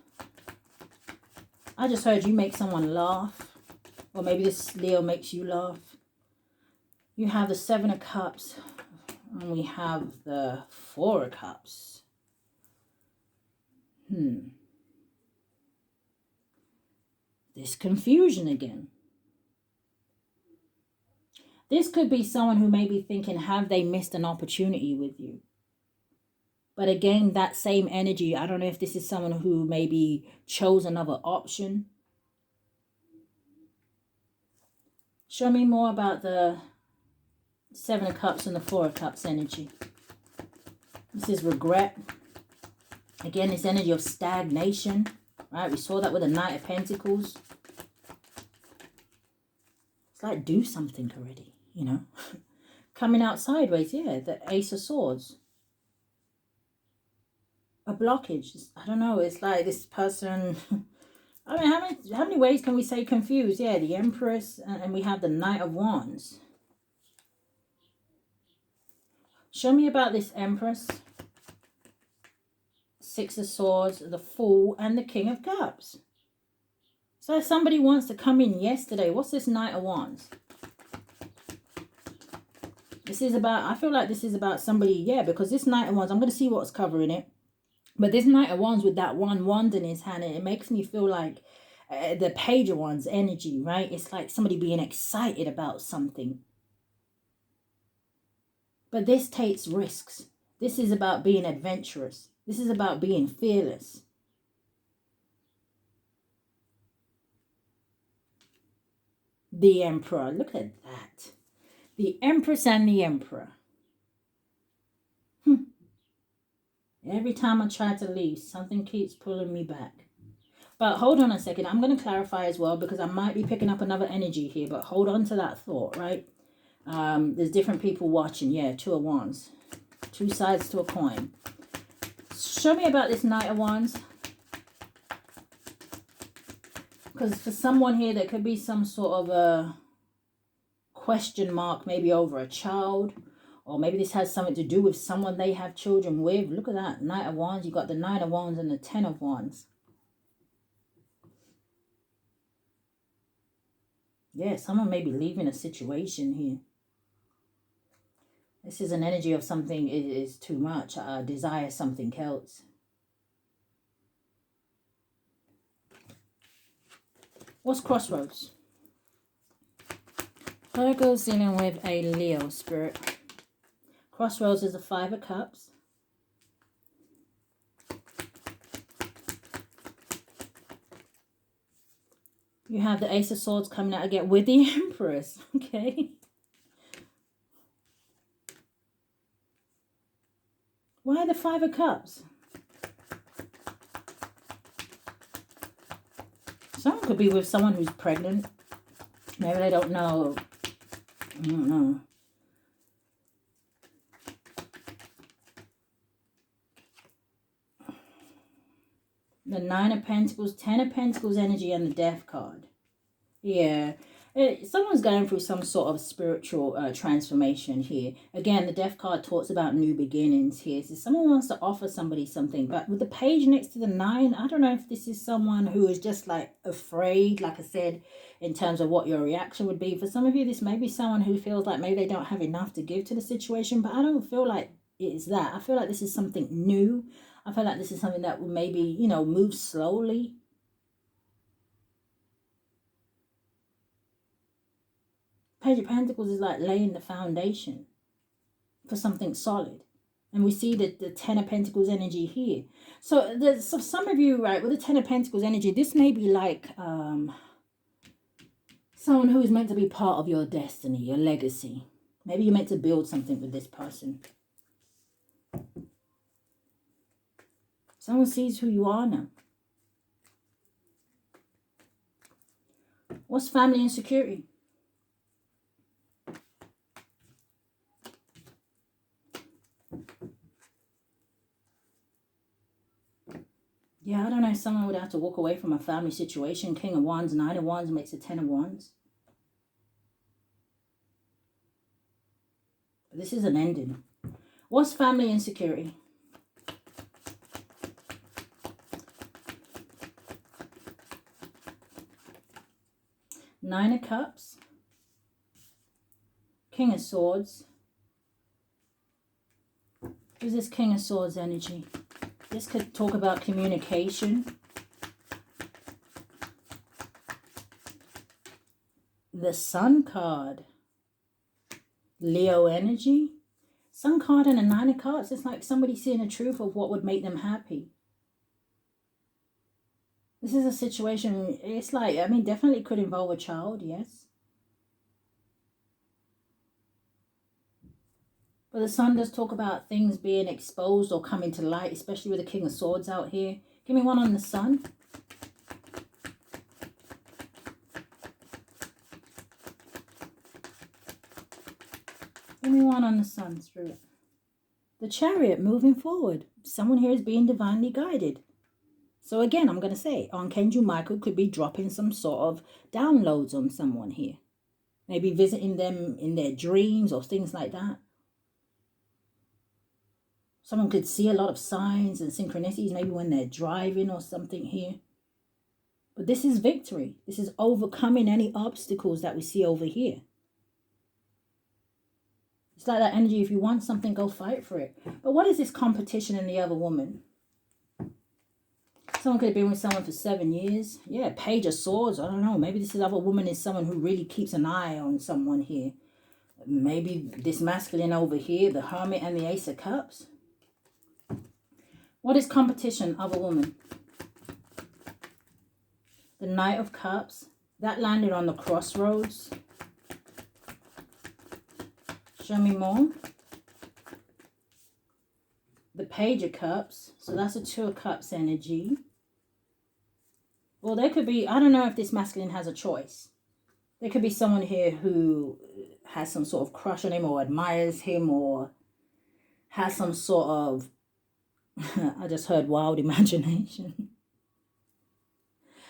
I just heard you make someone laugh. Or maybe this Leo makes you laugh. You have the 7 of Cups. And we have the 4 of Cups. This confusion again. This could be someone who may be thinking, have they missed an opportunity with you? But again, that same energy, I don't know if this is someone who maybe chose another option. Show me more about the 7 of Cups and the 4 of Cups energy. This is regret. Again, this energy of stagnation. Right, we saw that with the Knight of Pentacles. It's like, do something already, you know. Coming out sideways, yeah, the Ace of Swords. A blockage. I don't know, it's like this person I mean, how many ways can we say confused? Yeah, the Empress, and we have the Knight of Wands. Show me about this Empress, Six of Swords, the Fool, and the King of Cups. So somebody wants to come in yesterday. What's this Knight of Wands? This is about, I feel like this is about somebody, yeah, because this Knight of Wands, I'm going to see what's covering it. But this Knight of Wands with that one wand in his hand, it makes me feel like the Page of Wands energy, right? It's like somebody being excited about something. But this takes risks. This is about being adventurous. This is about being fearless. The Emperor. Look at that. The Empress and the Emperor. Every time I try to leave, something keeps pulling me back. But hold on a second. I'm going to clarify as well because I might be picking up another energy here. But hold on to that thought, right? There's different people watching. Yeah, Two of Wands. Two sides to a coin. Show me about this Knight of Wands. Because for someone here, there could be some sort of a question mark, maybe over a child. Or maybe this has something to do with someone they have children with. Look at that. Knight of Wands. You got the Nine of Wands and the Ten of Wands. Yeah, someone may be leaving a situation here. This is an energy of something is too much. Desire something else. What's Crossroads? Virgo's dealing with a Leo spirit. Crossroads is the Five of Cups. You have the Ace of Swords coming out again with the Empress. Okay. Why the Five of Cups? Someone could be with someone who's pregnant. Maybe they don't know. I don't know. The Nine of Pentacles, Ten of Pentacles energy, and the Death card. Yeah. Someone's going through some sort of spiritual transformation here. Again, the Death card talks about new beginnings here. So someone wants to offer somebody something. But with the Page next to the Nine, I don't know if this is someone who is just like afraid, like I said, in terms of what your reaction would be. For some of you, this may be someone who feels like maybe they don't have enough to give to the situation. But I don't feel like it's that. I feel like this is something new. I feel like this is something that will maybe, you know, move slowly. Page of Pentacles is like laying the foundation for something solid. And we see that the Ten of Pentacles energy here. So there's some of you, right, with the Ten of Pentacles energy, this may be like someone who is meant to be part of your destiny, your legacy. Maybe you're meant to build something with this person. Someone sees who you are now. What's family and security? Yeah, I don't know. Someone would have to walk away from a family situation. King of Wands, Nine of Wands makes a Ten of Wands. But this is an ending. What's family and security? Nine of Cups. King of Swords. Who's this King of Swords energy? This could talk about communication. The Sun card. Leo energy. Sun card and a Nine of Cups. It's like somebody seeing the truth of what would make them happy. This is a situation, it's like, I mean, definitely could involve a child, yes. But the Sun does talk about things being exposed or coming to light, especially with the King of Swords out here. Give me one on the Sun. Give me one on the Sun, Spirit. The Chariot moving forward. Someone here is being divinely guided. So again, I'm going to say Archangel Michael could be dropping some sort of downloads on someone here. Maybe visiting them in their dreams or things like that. Someone could see a lot of signs and synchronicities maybe when they're driving or something here. But this is victory. This is overcoming any obstacles that we see over here. It's like that energy, if you want something, go fight for it. But what is this competition in the other woman? Someone could have been with someone for 7 years. Yeah, Page of Swords. I don't know. Maybe this other woman is someone who really keeps an eye on someone here. Maybe this masculine over here, the Hermit and the Ace of Cups. What is competition, other woman? The Knight of Cups. That landed on the crossroads. Show me more. The Page of Cups. So that's a Two of Cups energy. Well, there could be, I don't know if this masculine has a choice. There could be someone here who has some sort of crush on him or admires him or has some sort of, I just heard wild imagination.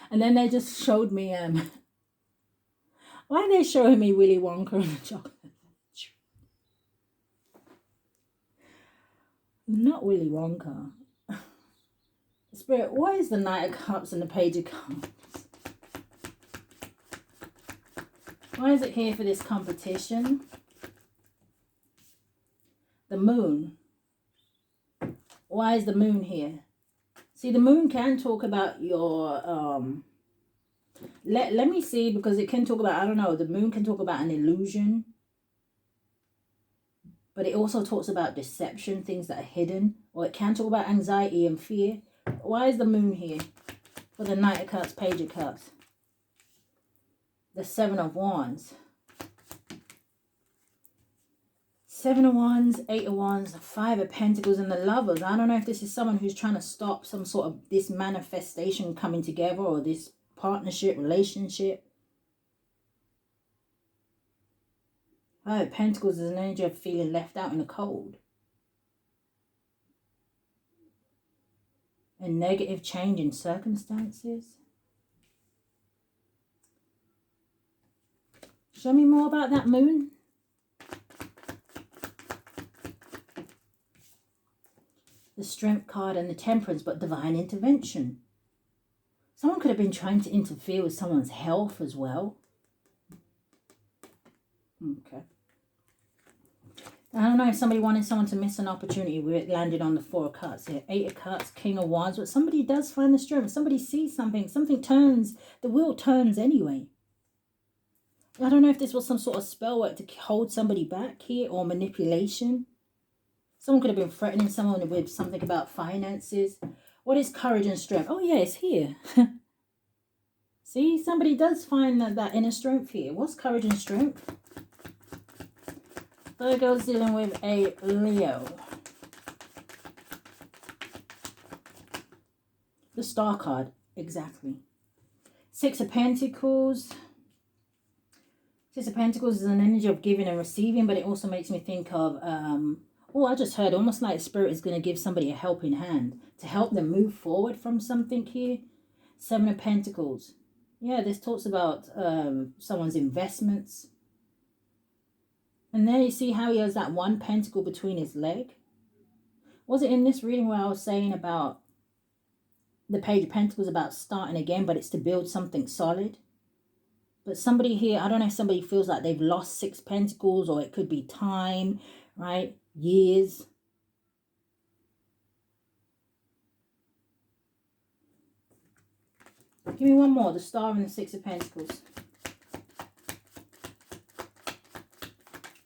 And then they just showed me, why are they showing me Willy Wonka and the chocolate? Not Willy Wonka. Spirit, what is the Knight of Cups and the Page of Cups? Why is it here for this competition? The Moon. Why is the Moon here? See, the Moon can talk about your, let me see, because it can talk about, I don't know, the Moon can talk about an illusion. But it also talks about deception, things that are hidden. Or it can talk about anxiety and fear. Why is the Moon here? For the Knight of Cups, Page of Cups. The Seven of Wands. Seven of Wands, Eight of Wands, Five of Pentacles, and the Lovers. I don't know if this is someone who's trying to stop some sort of this manifestation coming together or this partnership, relationship. Five of Pentacles is an energy of feeling left out in the cold. A negative change in circumstances. Show me more about that Moon. The Strength card and the Temperance, but divine intervention. Someone could have been trying to interfere with someone's health as well. Okay. I don't know if somebody wanted someone to miss an opportunity where it landed on the Four of Cups here. Eight of Cups, King of Wands. But somebody does find the strength. Somebody sees something. Something turns. The wheel turns anyway. I don't know if this was some sort of spell work to hold somebody back here or manipulation. Someone could have been threatening someone with something about finances. What is courage and strength? Oh, yeah, it's here. See, somebody does find that inner strength here. What's courage and strength? Virgo's dealing with a Leo. The Star card, exactly. Six of Pentacles. Six of Pentacles is an energy of giving and receiving, but it also makes me think of, oh, I just heard almost like Spirit is going to give somebody a helping hand to help them move forward from something here. Seven of Pentacles. Yeah, this talks about someone's investments. And there you see how he has that one pentacle between his leg. Was it in this reading where I was saying about the Page of Pentacles about starting again, but it's to build something solid? But somebody here, I don't know if somebody feels like they've lost Six Pentacles, or it could be time, right? Years. Give me one more, the Star and the Six of Pentacles.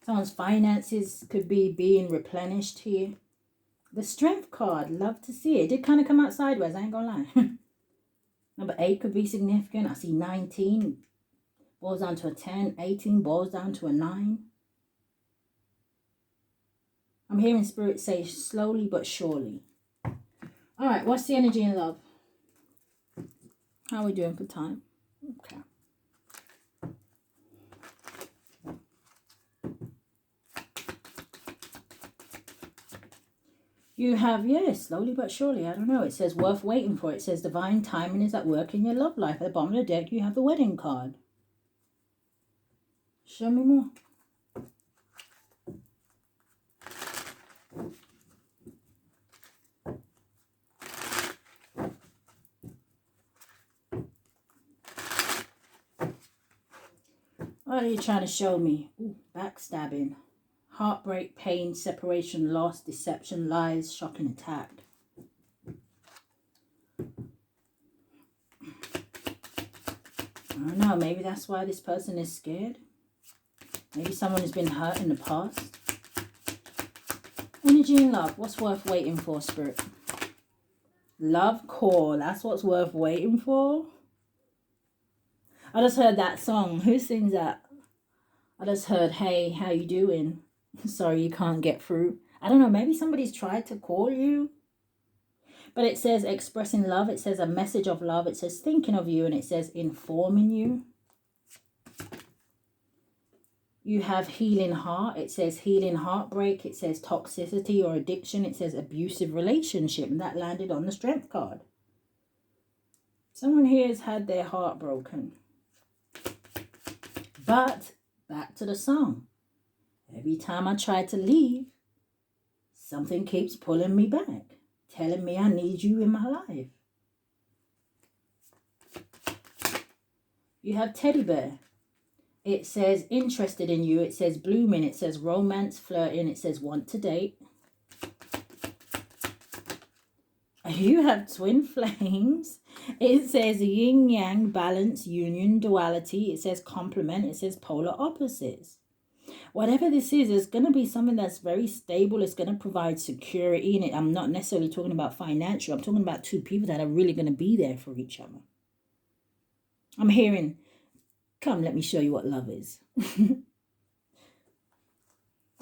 Someone's finances could be being replenished here. The Strength card, love to see it. It did kind of come out sideways, I ain't gonna lie. Number 8 could be significant. I see 19. Boils down to a 10. 18 boils down to a 9. I'm hearing Spirit say slowly but surely. Alright, what's the energy in love? How are we doing for time? Okay. You have, yes, slowly but surely, I don't know. It says worth waiting for. It says divine timing is at work in your love life. At the bottom of the deck, you have the wedding card. Show me more. What are you trying to show me? Ooh, backstabbing. Heartbreak, pain, separation, loss, deception, lies, shocking attack. I don't know, maybe that's why this person is scared. Maybe someone has been hurt in the past. Energy and love, what's worth waiting for, Spirit? Love core, that's what's worth waiting for? I just heard that song. Who sings that? I just heard, hey, how you doing? Sorry you can't get through. I don't know, maybe somebody's tried to call you. But it says expressing love. It says a message of love. It says thinking of you. And it says informing you. You have healing heart. It says healing heartbreak. It says toxicity or addiction. It says abusive relationship. And that landed on the strength card. Someone here has had their heart broken. But back to the song. Every time I try to leave, something keeps pulling me back, telling me I need you in my life. You have teddy bear. It says interested in you. It says blooming. It says romance, flirting. It says want to date. You have twin flames. It says yin yang, balance, union, duality. It says complement. It says polar opposites. Whatever this is, it's going to be something that's very stable. It's going to provide security in it. I'm not necessarily talking about financial. I'm talking about two people that are really going to be there for each other. I'm hearing, come, let me show you what love is.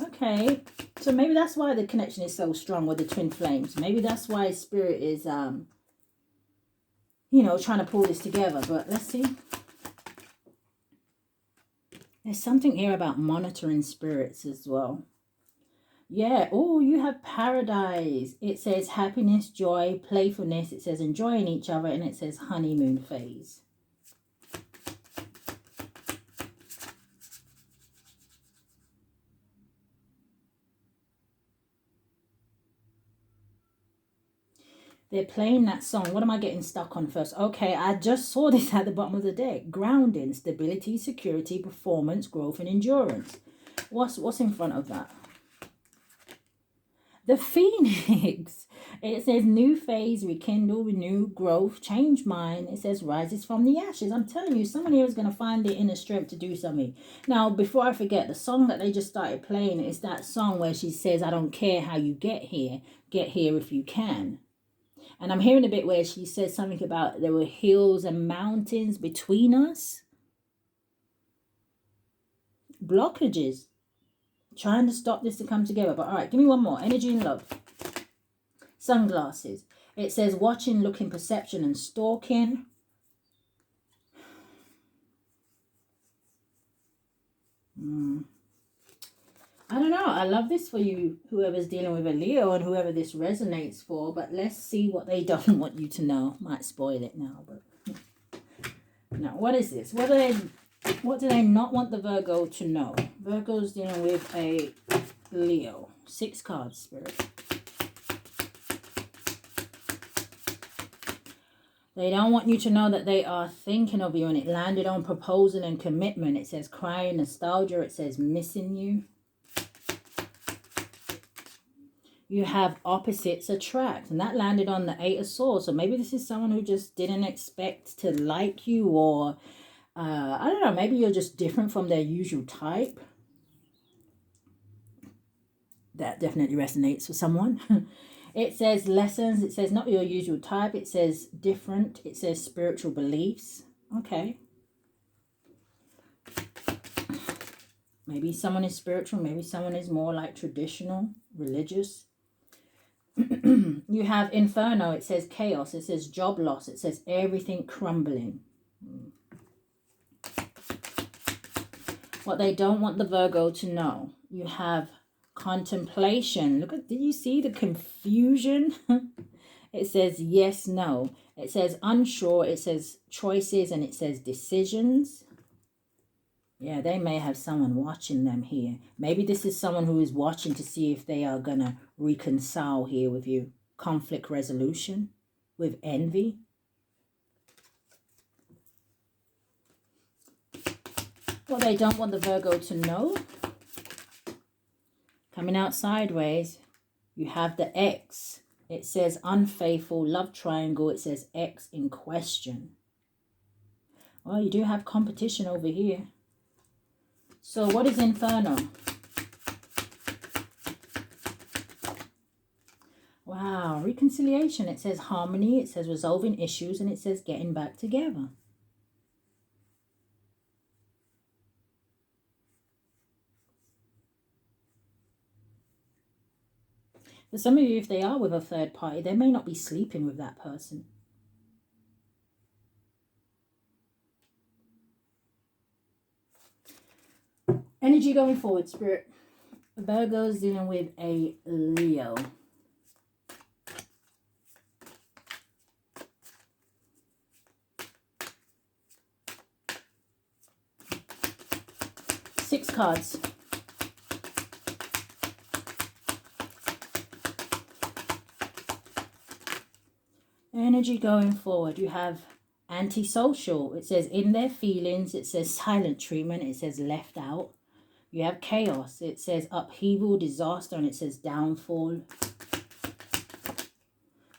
Okay, so maybe that's why the connection is so strong with the twin flames. Maybe that's why Spirit is, you know, trying to pull this together. But let's see. There's something here about monitoring spirits as well. Yeah. Oh, you have paradise. It says happiness, joy, playfulness. It says enjoying each other. And it says honeymoon phase. They're playing that song. What am I getting stuck on first? Okay, I just saw this at the bottom of the deck. Grounding, stability, security, performance, growth, and endurance. What's in front of that? The Phoenix. It says new phase, rekindle, renew, growth, change mind. It says rises from the ashes. I'm telling you, someone here is going to find the inner strength to do something. Now, before I forget, the song that they just started playing is that song where she says, I don't care how you get here if you can. And I'm hearing a bit where she says something about there were hills and mountains between us. Blockages. Trying to stop this to come together. But all right, give me one more. Energy and love. Sunglasses. It says watching, looking, perception, and stalking. I don't know. I love this for you, whoever's dealing with a Leo and whoever this resonates for. But let's see what they don't want you to know. Might spoil it now. But now, what is this? What do they not want the Virgo to know? Virgo's dealing with a Leo. 6 cards, Spirit. They don't want you to know that they are thinking of you, and it landed on proposal and commitment. It says crying, nostalgia. It says missing you. You have opposites attract, and that landed on the 8 of Swords. So maybe this is someone who just didn't expect to like you, or I don't know, maybe you're just different from their usual type. That definitely resonates for someone. It says lessons. It says not your usual type. It says different. It says spiritual beliefs. Okay. Maybe someone is spiritual. Maybe someone is more like traditional, religious. You have Inferno. It says chaos. It says job loss. It says everything crumbling. What they don't want the Virgo to know. You have Contemplation. Look at, did you see the confusion? It says yes, no. It says unsure. It says choices, and it says decisions. Yeah, they may have someone watching them here. Maybe this is someone who is watching to see if they are going to reconcile here with you. Conflict resolution with envy. Well, they don't want the Virgo to know. Coming out sideways, you have the X. It says unfaithful, love triangle. It says X in question. Well, you do have competition over here. So what is Inferno? Wow, reconciliation. It says harmony. It says resolving issues. And it says getting back together. For some of you, if they are with a third party, they may not be sleeping with that person. Energy going forward, Spirit. Virgo's dealing with a Leo. Six cards. Energy going forward. You have antisocial. It says in their feelings. It says silent treatment. It says left out. You have chaos. It says upheaval, disaster, and it says downfall.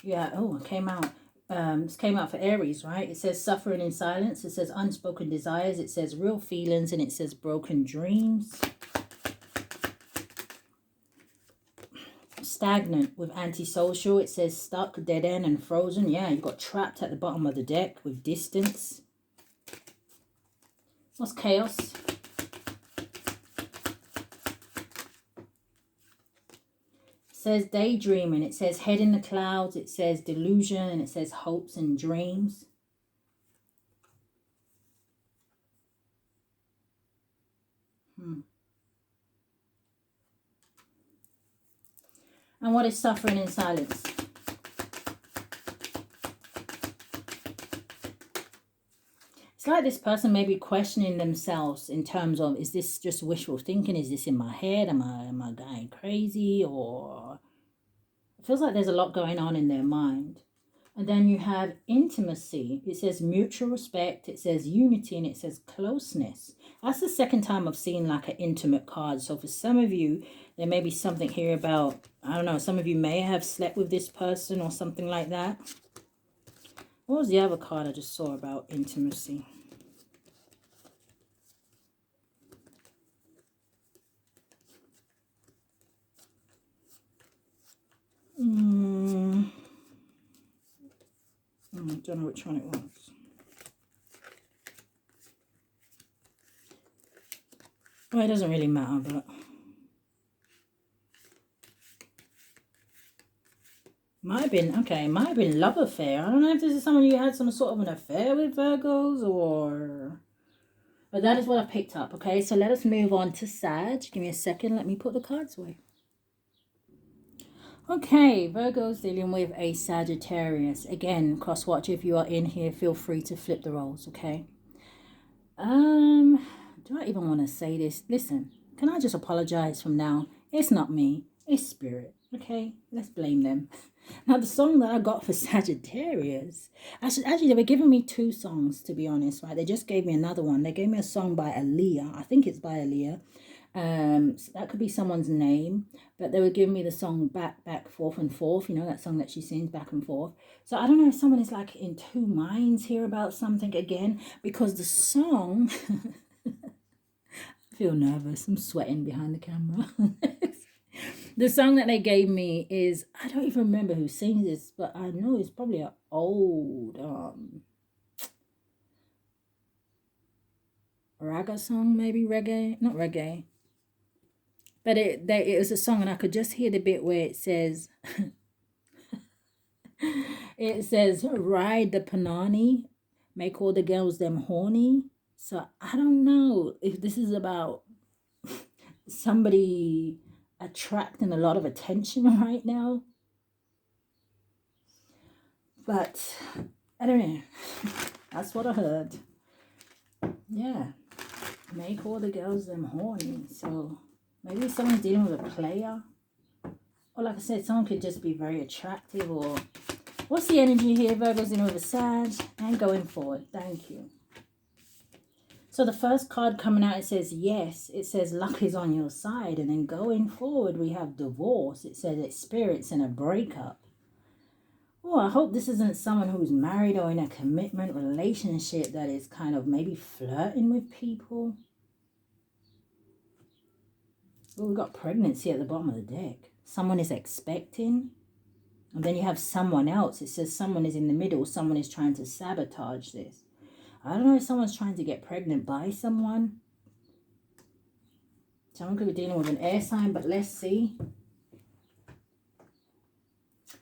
Yeah, oh, it came out. This came out for Aries, right? It says suffering in silence. It says unspoken desires. It says real feelings, and it says broken dreams. Stagnant with antisocial. It says stuck, dead end, and frozen. Yeah, you got trapped at the bottom of the deck with distance. What's chaos? Says daydreaming. It says head in the clouds. It says delusion, and it says hopes and dreams. And what is suffering in silence? It's like this person may be questioning themselves in terms of, is this just wishful thinking? Is this in my head? Am I going crazy? Or it feels like there's a lot going on in their mind. And then you have intimacy. It says mutual respect. It says unity, and it says closeness. That's the second time I've seen like an intimate card. So for some of you, there may be something here about, I don't know, some of you may have slept with this person or something like that. What was the other card I just saw about intimacy? I don't know which one it was. Well, it doesn't really matter, but might have been, okay, might have been love affair. I don't know if this is someone you had some sort of an affair with, Virgos, or... But that is what I picked up, okay? So let us move on to Sag. Give me a second. Let me put the cards away. Okay, Virgo's dealing with a Sagittarius. Again, cross-watch, if you are in here, feel free to flip the roles, okay? Do I even want to say this? Listen, can I just apologize from now? It's not me. It's spirit, okay? Let's blame them. Now, the song that I got for Sagittarius, actually, they were giving me two songs, to be honest, right? They just gave me another one. They gave me a song by Aaliyah. I think it's by Aaliyah. So that could be someone's name, but they were giving me the song back, forth and forth, you know, that song that she sings back and forth. So I don't know if someone is like in two minds here about something again, because the song, I feel nervous, I'm sweating behind the camera. The song that they gave me is, I don't even remember who sings this, but I know it's probably an old raga song, maybe reggae, not reggae. But it was a song, and I could just hear the bit where it says, ride the panani, make all the girls them horny. So I don't know if this is about somebody attracting a lot of attention right now. But I don't know. That's what I heard. Yeah. Make all the girls them horny. So maybe someone's dealing with a player. Or like I said, someone could just be very attractive. Or what's the energy here? Virgo's dealing with a Sag and going forward. Thank you. So the first card coming out, it says yes. It says luck is on your side. And then going forward, we have divorce. It says experiencing a breakup. Oh, I hope this isn't someone who's married or in a commitment relationship that is kind of maybe flirting with people. Oh, we've got pregnancy at the bottom of the deck. Someone is expecting. And then you have someone else. It says someone is in the middle. Someone is trying to sabotage this. I don't know if someone's trying to get pregnant by someone. Someone could be dealing with an air sign, but let's see.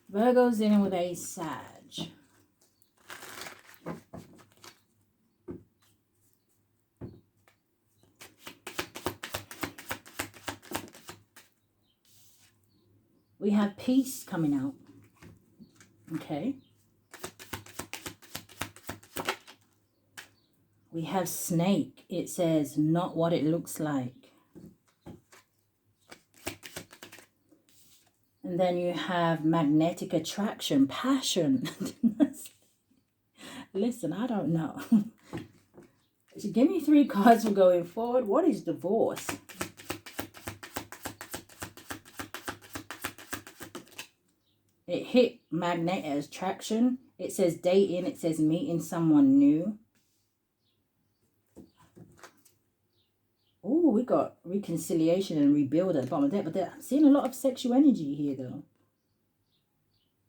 Virgo's dealing with a Sag. We have peace coming out. Okay. We have snake. It says not what it looks like. And then you have magnetic attraction, passion. Listen, I don't know. So give me 3 cards for going forward. What is divorce? It hit magnetic attraction. It says dating. It says meeting someone new. Oh, we got reconciliation and rebuild at the bottom of that. But I'm seeing a lot of sexual energy here, though.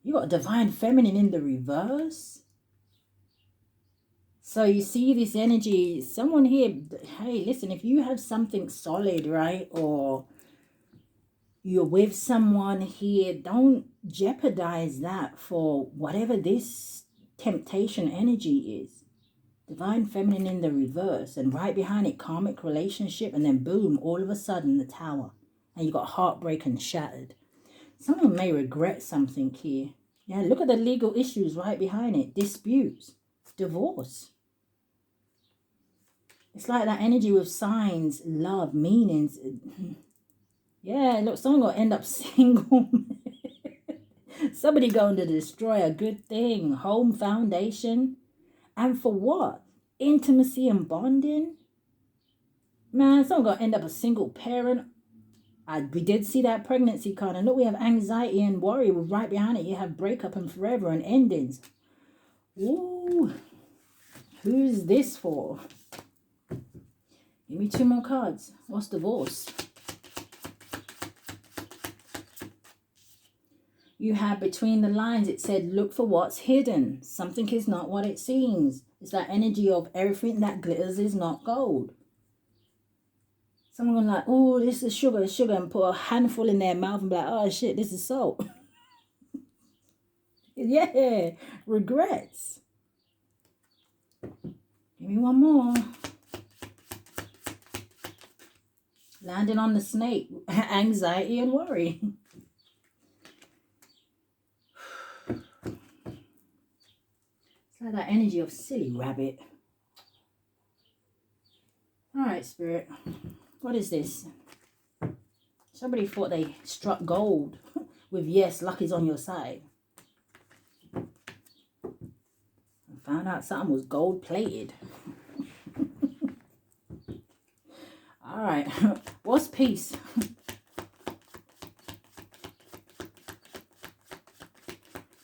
You got divine feminine in the reverse. So you see this energy. Someone here, hey, listen, if you have something solid, right, or you're with someone here, don't jeopardize that for whatever this temptation energy is. Divine feminine in the reverse, and right behind it, karmic relationship, and then boom, all of a sudden the tower, and you got heartbreak and shattered. Someone may regret something here. Yeah, look at the legal issues right behind it. Disputes, divorce. It's like that energy with signs, love, meanings. Yeah, look, someone going to end up single. Somebody going to destroy a good thing. Home foundation. And for what? Intimacy and bonding? Man, someone going to end up a single parent. We did see that pregnancy card. And look, we have anxiety and worry. Right behind it, you have breakup and forever and endings. Ooh. Who's this for? Give me 2 more cards. What's divorce? You have between the lines, it said, look for what's hidden. Something is not what it seems. It's that energy of everything that glitters is not gold. Someone like, oh, this is sugar, and put a handful in their mouth and be like, oh, shit, this is salt. Yeah, regrets. Give me 1 more. Landing on the snake, anxiety and worry. It's like that energy of silly rabbit. All right, Spirit. What is this? Somebody thought they struck gold with yes, luck is on your side. And found out something was gold plated. All right. What's peace?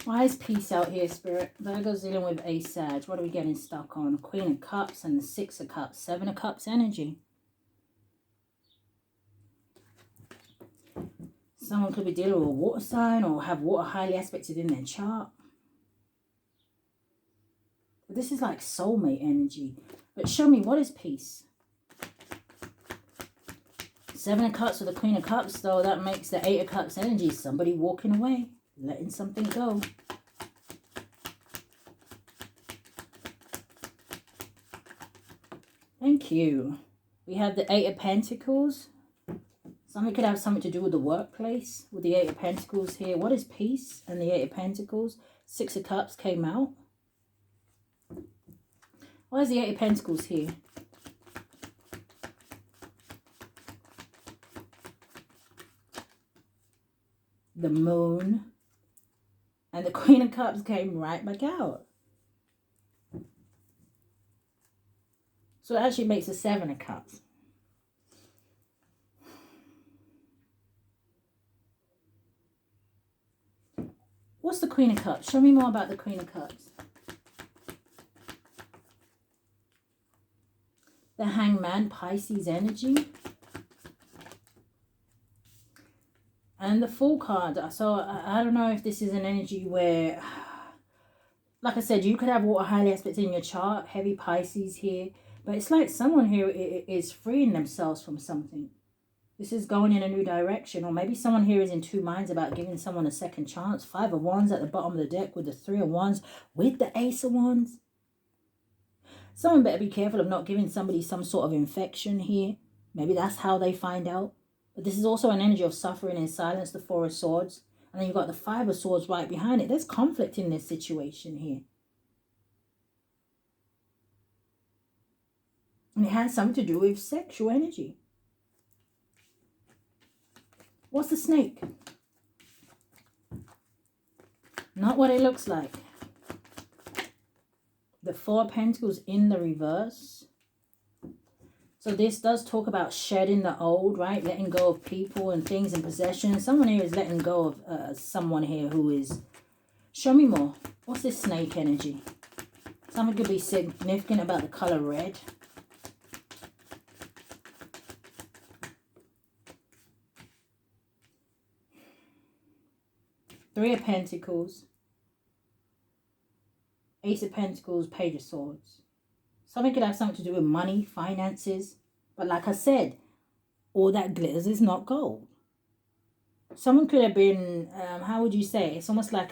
Why is peace out here, Spirit? Virgo's dealing with a Sag. What are we getting stuck on? Queen of Cups and the 6 of Cups. 7 of Cups energy. Someone could be dealing with a water sign or have water highly aspected in their chart. But this is like soulmate energy. But show me, what is peace? 7 of Cups with the Queen of Cups, though, that makes the 8 of Cups energy. Somebody walking away. Letting something go. Thank you. We have the 8 of Pentacles. Something could have something to do with the workplace, with the Eight of Pentacles here. What is peace and the Eight of Pentacles? Six of Cups came out. Why is the Eight of Pentacles here? The Moon. And the Queen of Cups came right back out. So it actually makes a Seven of Cups. What's the Queen of Cups? Show me more about the Queen of Cups. The Hangman, Pisces energy. And the Fool card. So I don't know if this is an energy where, like I said, you could have water highly aspected in your chart. Heavy Pisces here. But it's like someone here is freeing themselves from something. This is going in a new direction. Or maybe someone here is in two minds about giving someone a second chance. Five of Wands at the bottom of the deck with the Three of Wands with the Ace of Wands. Someone better be careful of not giving somebody some sort of infection here. Maybe that's how they find out. But this is also an energy of suffering in silence, the Four of Swords. And then you've got the Five of Swords right behind it. There's conflict in this situation here. And it has something to do with sexual energy. What's the Snake? Not what it looks like. The Four of Pentacles in the reverse. So this does talk about shedding the old, right? Letting go of people and things and possessions. Someone here is letting go of someone here who is... Show me more. What's this Snake energy? Something could be significant about the color red. Three of Pentacles. Ace of Pentacles, Page of Swords. Something could have something to do with money, finances. But like I said, all that glitters is not gold. Someone could have been, how would you say? It's almost like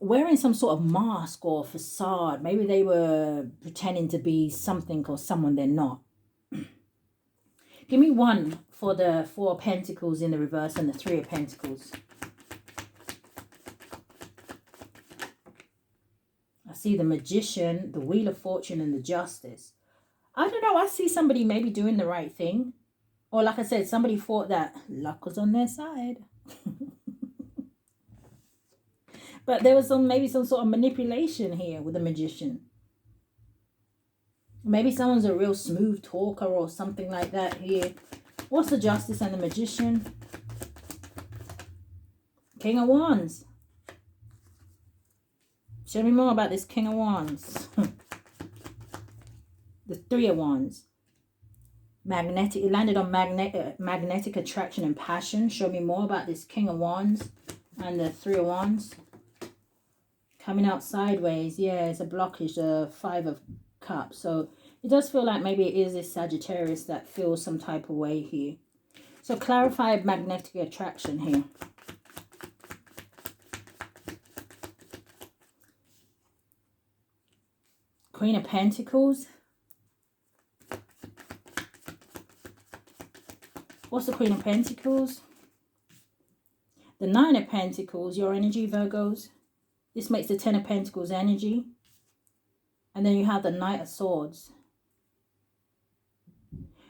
wearing some sort of mask or facade. Maybe they were pretending to be something or someone they're not. Give me one for the Four of Pentacles in the reverse and the Three of Pentacles. I see the Magician, the Wheel of Fortune, and the Justice. I don't know. I see somebody maybe doing the right thing. Or like I said, somebody thought that luck was on their side. But there was maybe some sort of manipulation here with the Magician. Maybe someone's a real smooth talker or something like that here. What's the Justice and the Magician? King of Wands. Show me more about this King of Wands. The Three of Wands. Magnetic. It landed on magnetic attraction and passion. Show me more about this King of Wands and the Three of Wands. Coming out sideways. Yeah, it's a blockage. The Five of Cups. So it does feel like maybe it is this Sagittarius that feels some type of way here. So clarify magnetic attraction here. Queen of Pentacles. What's the Queen of Pentacles? The Nine of Pentacles, your energy, Virgos. This makes the Ten of Pentacles energy. And then you have the Knight of Swords.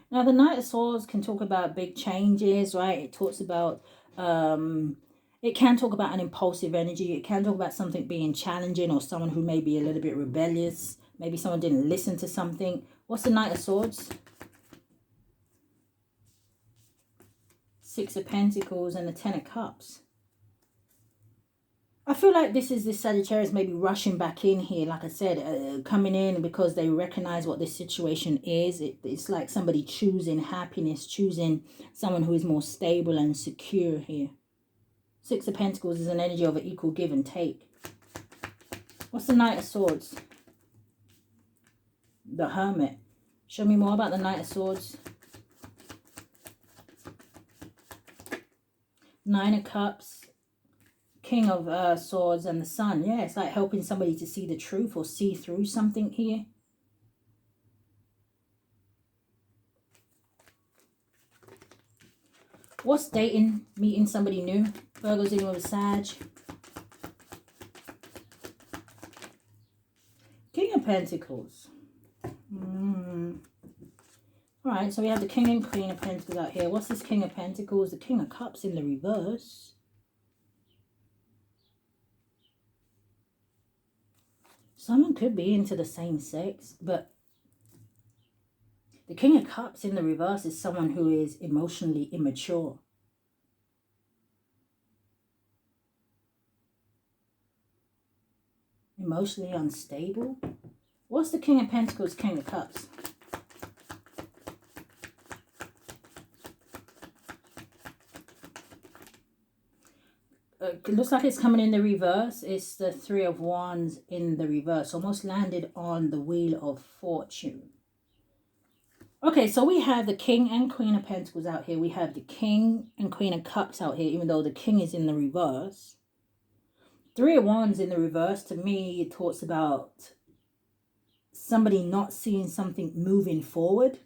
Now, the Knight of Swords can talk about big changes, right? It talks about... it can talk about an impulsive energy. It can talk about something being challenging or someone who may be a little bit rebellious. Maybe someone didn't listen to something. What's the Knight of Swords? Six of Pentacles and the Ten of Cups. I feel like this Sagittarius maybe rushing back in here. Like I said, coming in because they recognize what this situation is. It's like somebody choosing happiness, choosing someone who is more stable and secure here. Six of Pentacles is an energy of an equal give and take. What's the Knight of Swords? The Hermit. Show me more about the Knight of Swords. Nine of Cups. King of Swords and the Sun. Yeah, it's like helping somebody to see the truth or see through something here. What's dating? Meeting somebody new. Virgo's dealing with a Sag. King of Pentacles. Alright, so we have the King and Queen of Pentacles out here. What's this King of Pentacles? The King of Cups in the reverse. Someone could be into the same sex, but the King of Cups in the reverse is someone who is emotionally immature. Emotionally unstable. What's the King of Pentacles, King of Cups? It looks like it's coming in the reverse. It's the Three of Wands in the reverse. Almost landed on the Wheel of Fortune. Okay, so we have the King and Queen of Pentacles out here. We have the King and Queen of Cups out here, even though the King is in the reverse. Three of Wands in the reverse, to me, it talks about somebody not seeing something moving forward.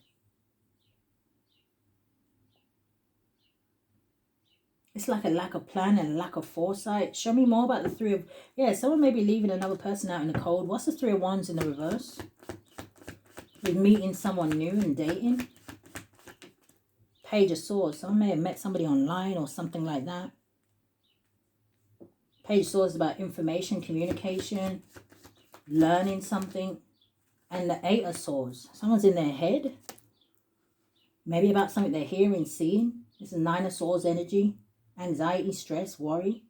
It's like a lack of plan and a lack of foresight. Show me more about the Three of... Yeah, someone may be leaving another person out in the cold. What's the Three of Wands in the reverse? With meeting someone new and dating. Page of Swords. Someone may have met somebody online or something like that. Page of Swords is about information, communication, learning something. And the Eight of Swords. Someone's in their head. Maybe about something they're hearing, seeing. This is Nine of Swords energy. Anxiety, stress, worry.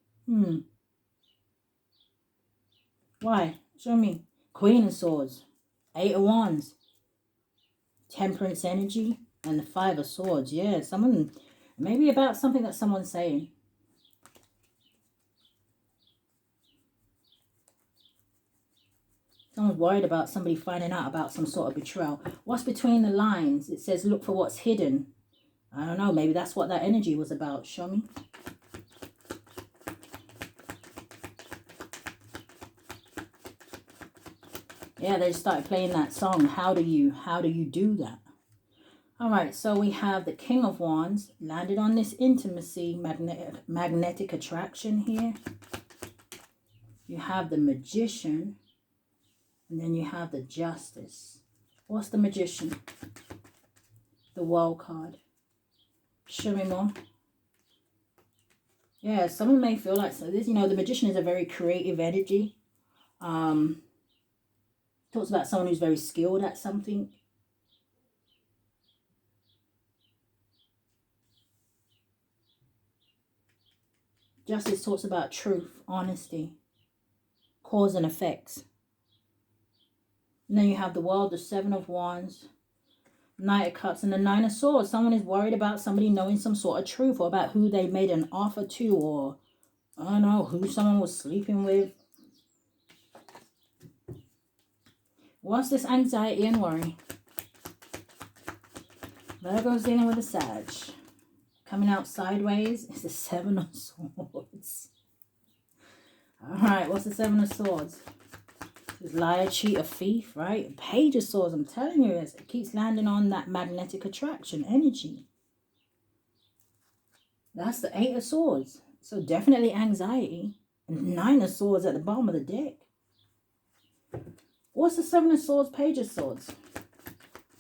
Why? Show me. Queen of Swords. Eight of Wands. Temperance energy. And the Five of Swords. Yeah, someone... Maybe about something that someone's saying. Someone's worried about somebody finding out about some sort of betrayal. What's between the lines? It says look for what's hidden. I don't know. Maybe that's what that energy was about. Show me. Yeah, they started playing that song. How do you do that? All right, so we have the King of Wands landed on this intimacy, magnetic attraction here. You have the Magician. And then you have the Justice. What's the Magician? The World card. Show me more. Yeah, someone may feel like, so this, you know, the Magician is a very creative energy. Talks about someone who's very skilled at something. Justice talks about truth, honesty, cause and effects. And then you have the World, the Seven of Wands, Knight of Cups, and the Nine of Swords. Someone is worried about somebody knowing some sort of truth, or about who they made an offer to, or I don't know, who someone was sleeping with. What's this anxiety and worry? Virgo's dealing with a Sag. Coming out sideways is the Seven of Swords. Alright, what's the Seven of Swords? It's liar, cheater, thief, right? Page of Swords, I'm telling you, it keeps landing on that magnetic attraction energy. That's the Eight of Swords. So definitely anxiety. And Nine of Swords at the bottom of the deck. What's the Seven of Swords, Page of Swords?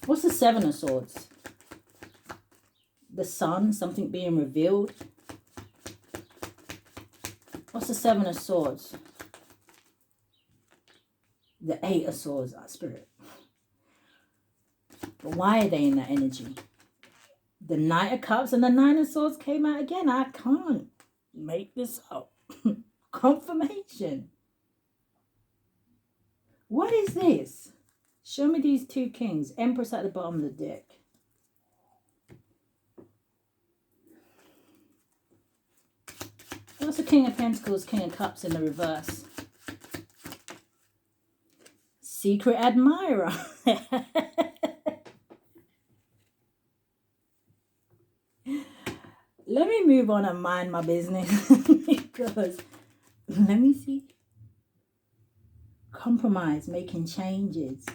What's the Seven of Swords? The Sun, something being revealed. What's the Seven of Swords? The Eight of Swords, our Spirit. But why are they in that energy? The Knight of Cups and the Nine of Swords came out again. I can't make this up. Confirmation. What is this? Show me these two kings. Empress at the bottom of the deck. What's the King of Pentacles, King of Cups in the reverse? Secret admirer. Let me move on and mind my business. Because, let me see. Compromise, making changes.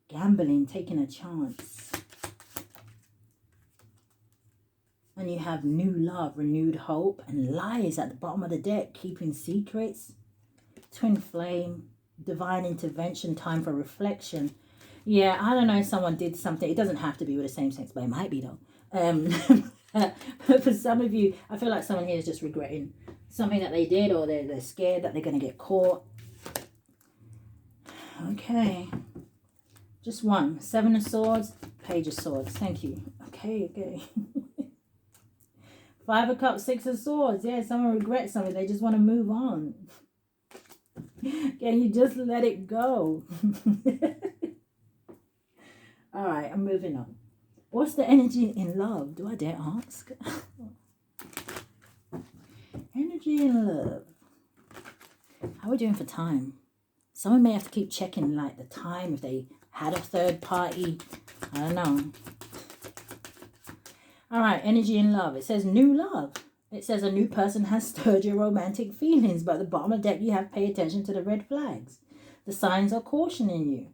Gambling, taking a chance. And you have new love, renewed hope, and lies at the bottom of the deck, keeping secrets. Twin flame, divine intervention, time for reflection. Yeah, I don't know if someone did something. It doesn't have to be with the same sex, but it might be though. But for some of you, I feel like someone here is just regretting something that they did, or they're scared that they're going to get caught. Okay. Just one. Seven of Swords, Page of Swords. Thank you. Okay. Five of Cups, Six of Swords. Yeah, someone regrets something. They just want to move on. Can you just let it go? All right, I'm moving on. What's the energy in love? Do I dare ask? Energy in love. How are we doing for time? Someone may have to keep checking like the time if they had a third party. I don't know. All right, energy in love. It says new love. It says a new person has stirred your romantic feelings, but at the bottom of the deck you have pay attention to the red flags. The signs are cautioning you.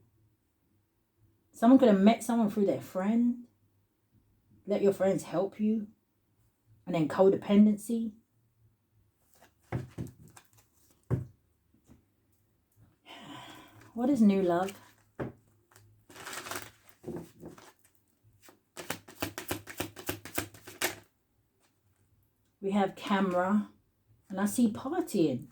Someone could have met someone through their friend. Let your friends help you. And then codependency. What is new love? We have camera. And I see partying.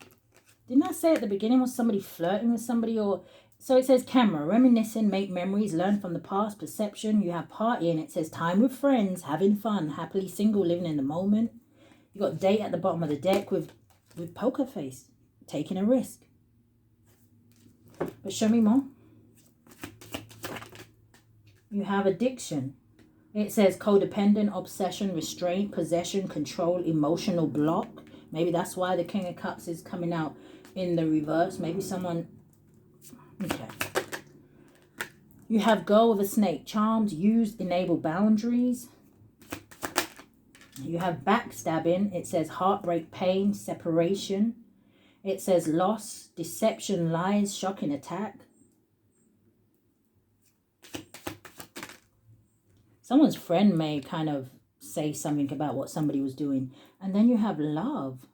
Didn't I say at the beginning, was somebody flirting with somebody? Or so it says camera, reminiscing, make memories, learn from the past, perception. You have partying. It says time with friends, having fun, happily single, living in the moment. You got date at the bottom of the deck with poker face, taking a risk. But show me more. You have addiction. It says codependent, obsession, restraint, possession, control, emotional block. Maybe that's why the King of Cups is coming out in the reverse. Maybe someone... Okay. You have go with a snake. Charms, use, enable boundaries. You have backstabbing. It says heartbreak, pain, separation. It says loss, deception, lies, shocking attack. Someone's friend may kind of say something about what somebody was doing. And then you have love.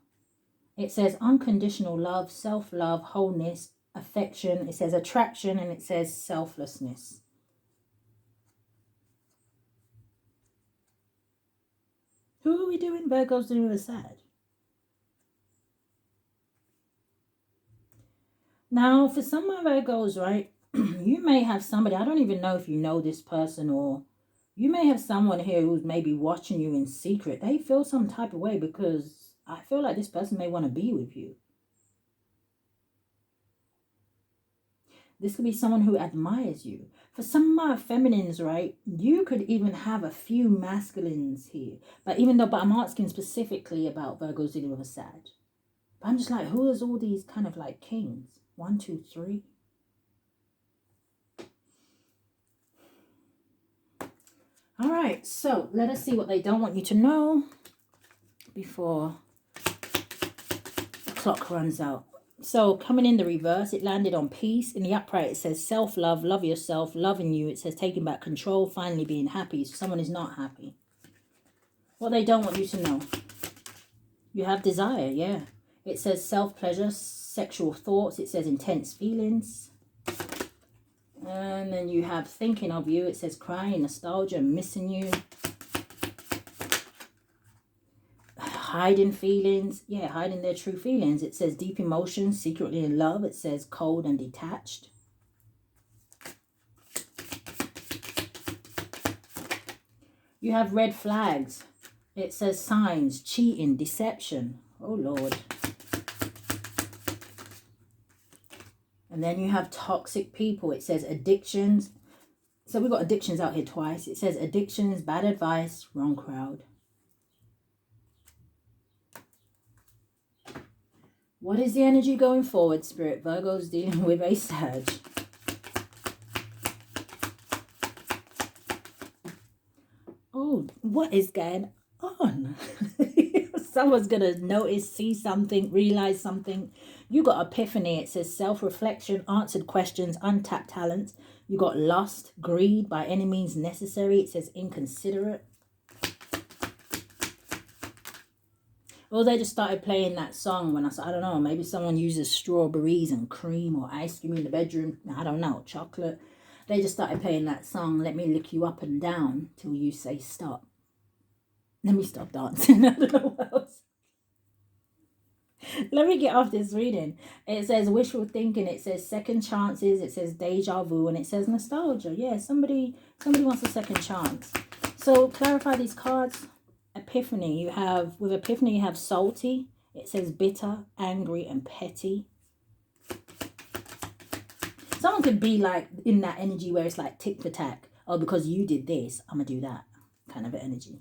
It says unconditional love, self-love, wholeness, affection. It says attraction, and it says selflessness. Who are we doing? Virgo's doing with a Sag. Now, for some of Virgos, right, you may have somebody, I don't even know if you know this person, or you may have someone here who's maybe watching you in secret. They feel some type of way because I feel like this person may want to be with you. This could be someone who admires you. For some of my feminines, right, you could even have a few masculines here. But I'm asking specifically about Virgos dealing with a Sag. But I'm just like, who is all these kind of like kings? 1, 2, 3. All right, so let us see what they don't want you to know before the clock runs out. So coming in the reverse, it landed on peace. In the upright, it says self-love, love yourself, loving you. It says taking back control, finally being happy. So someone is not happy. What they don't want you to know. You have desire, yeah. It says self-pleasure, sexual thoughts. It says intense feelings. And then you have thinking of you. It says crying, nostalgia, missing you. Hiding feelings. Yeah, hiding their true feelings. It says deep emotions, secretly in love. It says cold and detached. You have red flags. It says signs, cheating, deception. Oh, Lord. And then you have toxic people. It says addictions. So we've got addictions out here twice. It says addictions, bad advice, wrong crowd. What is the energy going forward, Spirit? Virgo's dealing with a Sag. Oh, what is going on? Someone's going to notice, see something, realize something. You got epiphany. It says self-reflection, answered questions, untapped talents. You got lust, greed, by any means necessary. It says inconsiderate. Or they just started playing that song when I don't know, maybe someone uses strawberries and cream or ice cream in the bedroom. I don't know, chocolate. They just started playing that song, Let Me Lick You Up and Down Till You Say Stop. Let me stop dancing. I don't know what else. Let me get off this reading. It says wishful thinking. It says second chances. It says deja vu. And it says nostalgia. Yeah, somebody wants a second chance. So clarify these cards. Epiphany, with Epiphany you have salty, it says bitter, angry, and petty. Someone could be like in that energy where it's like tick for tack. Oh, because you did this, I'm gonna do that kind of energy.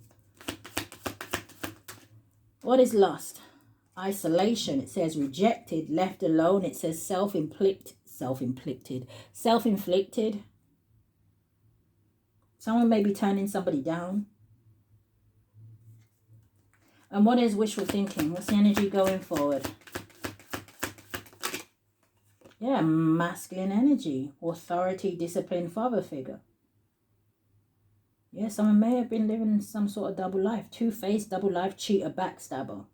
What is lust? Isolation, it says rejected, left alone, it says self-inflicted. Someone may be turning somebody down. And what is wishful thinking? What's the energy going forward? Yeah, masculine energy. Authority, discipline, father figure. Yeah, someone may have been living some sort of double life. Two-faced, double life, cheater, backstabber.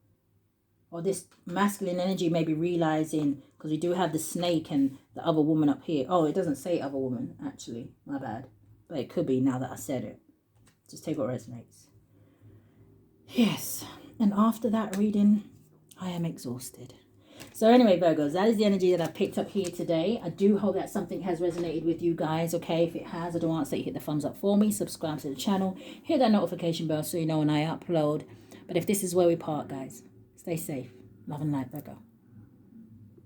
Or this masculine energy may be realizing, because we do have the snake and the other woman up here. Oh, it doesn't say other woman, actually. My bad. But it could be now that I said it. Just take what resonates. Yes. And after that reading, I am exhausted. So anyway, Virgos, that is the energy that I picked up here today. I do hope that something has resonated with you guys, okay? If it has, I do want to say hit the thumbs up for me. Subscribe to the channel. Hit that notification bell so you know when I upload. But if this is where we part, guys, stay safe. Love and light, Virgo.